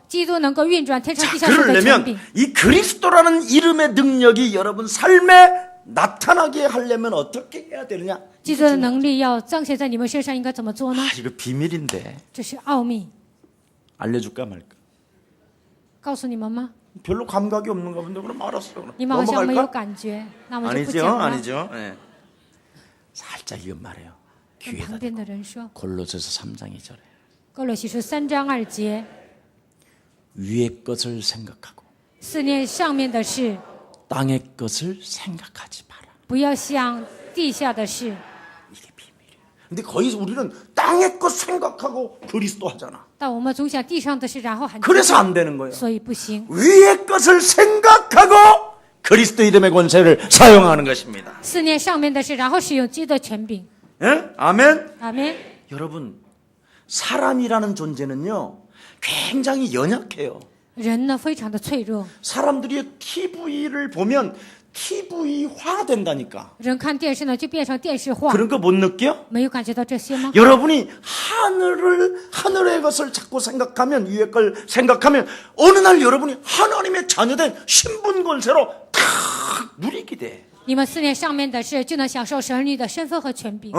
Speaker 2: 运转天上
Speaker 1: 자,
Speaker 2: 地下所有的权
Speaker 1: 그러려면
Speaker 2: 柄。
Speaker 1: 이 그리스도라는 이름의 능력이 여러분 삶에 나타나게 하려면 어떻게 해야 되느냐?
Speaker 2: 基督的能力要彰显在你们身上，应该怎么做呢？
Speaker 1: 아, 이거 비밀인데
Speaker 2: 这是奥秘，
Speaker 1: 알려줄까 말까?
Speaker 2: 告诉你们吗？
Speaker 1: 별로 감각이 없는가 본데 그럼 알았어. 그럼
Speaker 2: 你们好像没有
Speaker 1: 넘어갈까?
Speaker 2: 感觉，那我们就不
Speaker 1: 아니죠,
Speaker 2: 讲了。
Speaker 1: 아니죠. 예. 살짝 이건 말해요.
Speaker 2: 跟
Speaker 1: 귀에다
Speaker 2: 旁边的人说，
Speaker 1: 골로새서 3장 2절에
Speaker 2: 哥罗西书3章2节，
Speaker 1: 위의 것을 생각하고
Speaker 2: 思念上面的事，
Speaker 1: 땅의 것을 생각하지 마라.
Speaker 2: 不要想地下的事。
Speaker 1: 이게 비밀이에요. 근데 거기서 우리는 땅의 것 생각하고 그리스도 하잖아.
Speaker 2: 但我们总想地上的事，然后喊基
Speaker 1: 그래서
Speaker 2: 督，
Speaker 1: 안 되는 거예요.
Speaker 2: 所以不行。
Speaker 1: 위의 것을 생각하고 그리스도 이름의 권세를 사용하는 것입니다.
Speaker 2: 思念上面的事，然后使用基督的权柄。
Speaker 1: 예? 아멘.
Speaker 2: 阿门。
Speaker 1: 여러분, 사람이라는 존재는요, 굉장히 연약해요.
Speaker 2: 人呢，非常的脆弱。
Speaker 1: 사람들이 TV를 보면 TV화 된다니까.
Speaker 2: 人看电视呢，就变成电视化，
Speaker 1: 그런 거 못 느껴?
Speaker 2: 没有感觉到这些吗？
Speaker 1: 여러분이 하늘의 것을 자꾸 생각하면, 위의 걸 생각하면, 어느 날 여러분이 하나님의 자녀된 신분 권세로 탁 누리게 돼.
Speaker 2: 你们思念上面的事，就能享受神儿女的身份和权柄。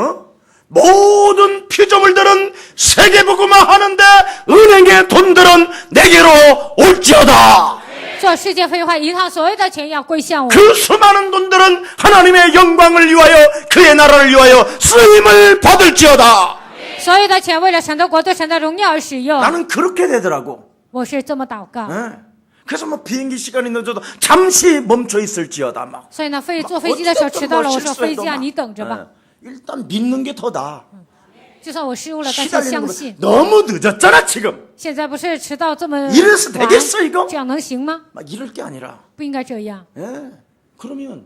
Speaker 1: 모든 피조물들은 세계복음화 하는데 은행의 돈들은 내게로 올지어다.
Speaker 2: 做世界废话，银行所有的钱要归向我。
Speaker 1: 그 수많은 돈들은 하나님의 영광을 위하여 그의 나라를 위하여 쓰임을 받을지어다.
Speaker 2: 所有的钱为了神的国度、神的荣耀而使用。
Speaker 1: 나는 그렇게 되더라고.
Speaker 2: 我是这么祷告。
Speaker 1: 예. 그래서 뭐 비행기 시간이 늦어도 잠시 멈춰 있을지어다 막.
Speaker 2: 所以呢，坐飞机的时候迟到了，我说飞机啊，
Speaker 1: 막.
Speaker 2: 你等着吧。
Speaker 1: 예. 일단 믿는 게 더 나아.
Speaker 2: 就算我失误了，但是
Speaker 1: 시달리는
Speaker 2: 相
Speaker 1: 거
Speaker 2: 信。
Speaker 1: 너무 늦었잖아 지금.
Speaker 2: 现在不是迟到这么
Speaker 1: 이래서
Speaker 2: 晚
Speaker 1: 되겠어 이거?
Speaker 2: 这样能行吗？
Speaker 1: 막 이럴 게 아니라.
Speaker 2: 不应该这样。
Speaker 1: 예. 그러면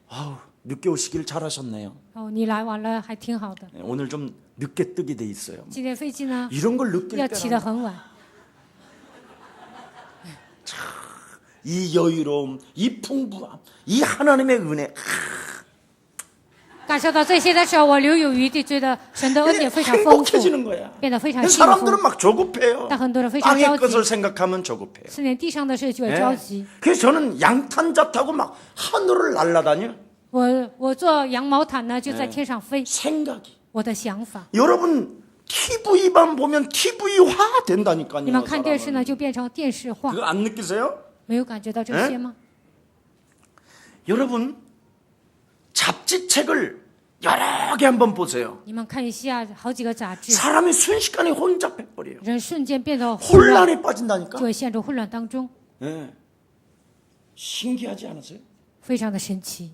Speaker 1: 아우 늦게 오시길 잘하셨네요.
Speaker 2: 哦，你来晚了还挺好的。
Speaker 1: 예, 오늘 좀 늦게 뜨게 돼 있어요.
Speaker 2: 今天飞机呢
Speaker 1: 이런 걸 느낄
Speaker 2: 要起得
Speaker 1: 때는
Speaker 2: 很晚。
Speaker 1: 이 여유로움, 이 풍부함, 이 하나님의 은혜
Speaker 2: 感受到这些的时候，我留有余地，觉得神的恩典非常丰富，
Speaker 1: 행복해지는 거야.
Speaker 2: 变得非常幸
Speaker 1: 사람들은
Speaker 2: 福。
Speaker 1: 막 조급해요.
Speaker 2: 但很多人非常
Speaker 1: 땅의
Speaker 2: 着
Speaker 1: 것을
Speaker 2: 急，
Speaker 1: 생각하면 조급해요.
Speaker 2: 思念地上的事就会
Speaker 1: 예.
Speaker 2: 着急。
Speaker 1: 그래서 저는 양탄자 타고 막 하늘을 날아다녀.
Speaker 2: 我坐羊毛毯呢，就在天上飞。
Speaker 1: 생각이.
Speaker 2: 我的想法，
Speaker 1: 여러분 TV만 보면 TV화 된다니까요.
Speaker 2: 你们看电视
Speaker 1: 사람은.
Speaker 2: 呢，就变成电视化，
Speaker 1: 그거 안 느끼세요?
Speaker 2: 没有感觉到这些吗？
Speaker 1: 여러분 잡지책을 여러 개 한번 보세요.
Speaker 2: 你们看一下好几个杂志，
Speaker 1: 사람이 순식간에 혼잡해버려요.
Speaker 2: 人瞬间变得混乱，
Speaker 1: 혼란에 빠진다니까.
Speaker 2: 就会陷入混乱当中，
Speaker 1: 예. 신기하지 않으세요?
Speaker 2: 非常的神奇。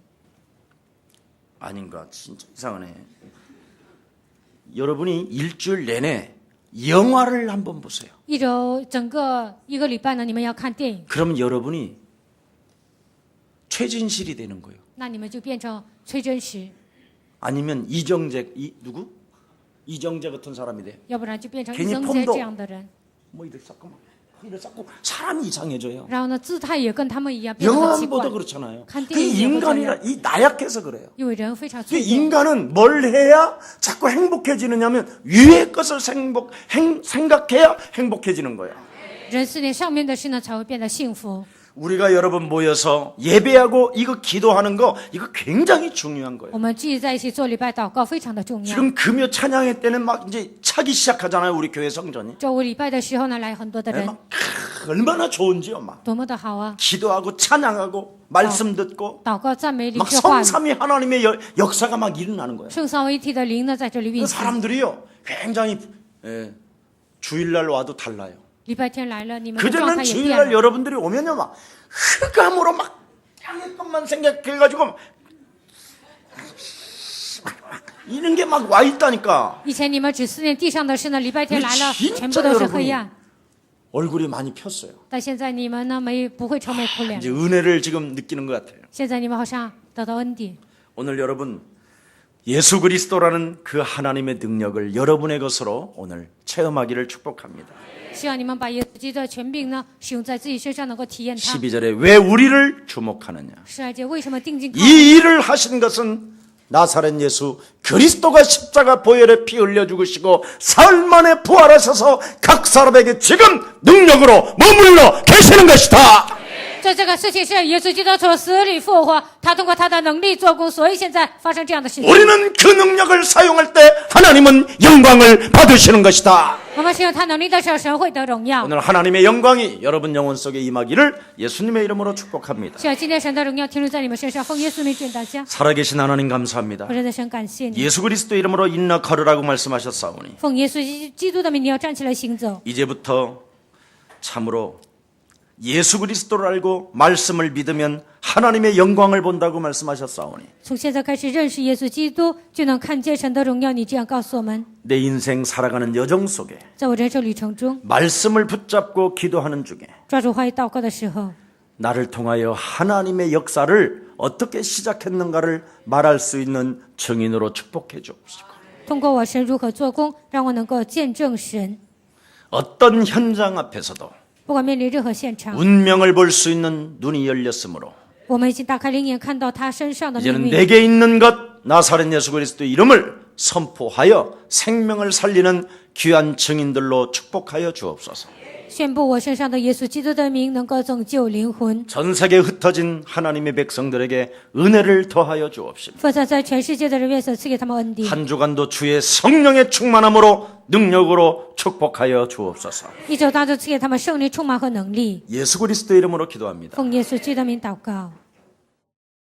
Speaker 1: 아닌가 진짜 이상하네. 여러분이 일주일 내내 영화를 한번 보세요.
Speaker 2: 一个礼拜呢，你们要看电影，
Speaker 1: 그러면 여러분이 최진실이 되는 거예요.
Speaker 2: 那你们就变成崔真实，
Speaker 1: 아니면 이정재 이정재 같은 사람이 돼.
Speaker 2: 要不然就变成
Speaker 1: 괜히
Speaker 2: 易增杰
Speaker 1: 폼도
Speaker 2: 这样的人，
Speaker 1: 뭐 이렇게 자꾸 사람이 이상해져요.
Speaker 2: 然后呢，姿态也跟他们一样变得很奇
Speaker 1: 영화보다
Speaker 2: 怪，
Speaker 1: 그렇잖아요.
Speaker 2: 간
Speaker 1: 그
Speaker 2: 띠
Speaker 1: 인간이라 이 나약해서 그래요.
Speaker 2: 因为人非常
Speaker 1: 그
Speaker 2: 脆弱。
Speaker 1: 인간은 뭘 해야 자꾸 행복해지느냐면 위의 것을 생각해야 행복해지는 거예요.
Speaker 2: 人思念上面的事呢，才会变得幸福。
Speaker 1: 우리가 여러분 모여서 예배하고 이거 기도하는 거 이거 굉장히 중요한 거예요.
Speaker 2: 我们聚集在一起做礼拜祷告非常的重要。
Speaker 1: 지금 금요 찬양회 때는 막 이제 차기 시작하잖아요. 우리 교회 성전이.
Speaker 2: 周五礼拜的时候呢，来很多的人，
Speaker 1: 막 얼마나 좋은지요. 막
Speaker 2: 多么的好啊！
Speaker 1: 기도하고 찬양하고 말씀 듣고
Speaker 2: 祷告、赞美、领
Speaker 1: 막
Speaker 2: 受话语，
Speaker 1: 성삼위 하나님의 역사가 막 일어나는 거예요.
Speaker 2: 圣三位一体的灵呢，在这里运
Speaker 1: 그
Speaker 2: 行。
Speaker 1: 사람들이요 굉장히 주일날 와도 달라요.
Speaker 2: 礼拜天来了，你们的状
Speaker 1: 그전엔
Speaker 2: 态也变
Speaker 1: 주일날
Speaker 2: 了。
Speaker 1: 여러분들이 오면요 막 흑암으로 막 땅의 것만 생각해가지고 이런 게 막 와 있다니까.
Speaker 2: 以前你们只思念地上的事呢，礼拜天来了，
Speaker 1: 진짜
Speaker 2: 全部都是黑暗。
Speaker 1: 얼굴이 많이 폈어요.
Speaker 2: 但现在你们呢，不会愁眉苦脸
Speaker 1: 이제
Speaker 2: 了。
Speaker 1: 은혜를 지금 느끼는 것 같아요.
Speaker 2: 现在你们好像得到恩典。
Speaker 1: 오늘 여러분 예수 그리스도라는 그 하나님의 능력을 여러분의 것으로 오늘 체험하기를 축복합니다.
Speaker 2: 希望你们把耶稣基督的权柄呢，使用在自己身上，能够体验它。
Speaker 1: 12절에 왜 우리를 주목하느냐.
Speaker 2: 12节为什么定睛看？
Speaker 1: 이 일을 하신 것은 나사렛 예수 그리스도가 십자가 보혈에 피 흘려 죽으시고 사흘 만에 부활하셔서 각 사람에게 지금 능력으로 머물러 계시는 것이다.
Speaker 2: 在这个事情是耶稣基督从死里复活，他通过他的能力做工，所以现在发生这样的事情。
Speaker 1: 우리는 그 능력을 사용할 때 하나님은 영광을 받으시는 것이다.
Speaker 2: 我们使用他能力的时候，神会得荣耀。
Speaker 1: 오늘 하나님의 영광이 여러분 영혼 속에 임하기를 예수님의 이름으로 축복합니다.
Speaker 2: 希望今天神的荣耀停留在你们身上，奉耶稣名祝愿大家。
Speaker 1: 살아계신 하나님 감사합니다.
Speaker 2: 我真的神感谢你，
Speaker 1: 예수 그리스도 이름으로 인나 걸으라고 말씀하셨사오니
Speaker 2: 奉耶稣基督的名，你要站起来行走。
Speaker 1: 이제부터 참으로 예수 그리스도를 알고 말씀을 믿으면 하나님의 영광을 본다고 말씀하셨사오니
Speaker 2: 从现在开始认识耶稣基督，就能看见神的荣耀。你这样告诉我们，
Speaker 1: 내 인생 살아가는 여정 속에
Speaker 2: 在我人生旅程中，
Speaker 1: 말씀을 붙잡고 기도하는 중에
Speaker 2: 抓住话语祷告的时候，
Speaker 1: 나를 통하여 하나님의 역사를 어떻게 시작했는가를 말할 수 있는 증인으로 축복해 주옵시고
Speaker 2: 通过我神如何做工，让我能够见证神。
Speaker 1: 어떤 현장 앞에서도
Speaker 2: 不管面临任何现场，
Speaker 1: 운명을 볼 수 있는 눈이 열렸으므로
Speaker 2: 我们已经打开灵眼，看到他身上的命
Speaker 1: 이제는
Speaker 2: 运。
Speaker 1: 내게 있는 것 나사렛 예수 그리스도의 이름을 선포하여 생명을 살리는 귀한 증인들로 축복하여 주옵소서.
Speaker 2: 宣布我身上的耶稣基督的名能够拯救灵魂，
Speaker 1: 전 세계에 흩어진 하나님의 백성들에게 은혜를 더하여 주옵시고
Speaker 2: 分散在全世界的人愿所赐给他们恩典。
Speaker 1: 한 주간도 주의 성령의 충만함으로 능력으로 축복하여 주옵소서.
Speaker 2: 一周当中赐给他们圣灵充满和能力。
Speaker 1: 예수 그리스도 이름으로 기도합니다.
Speaker 2: 奉耶稣基督的名祷告。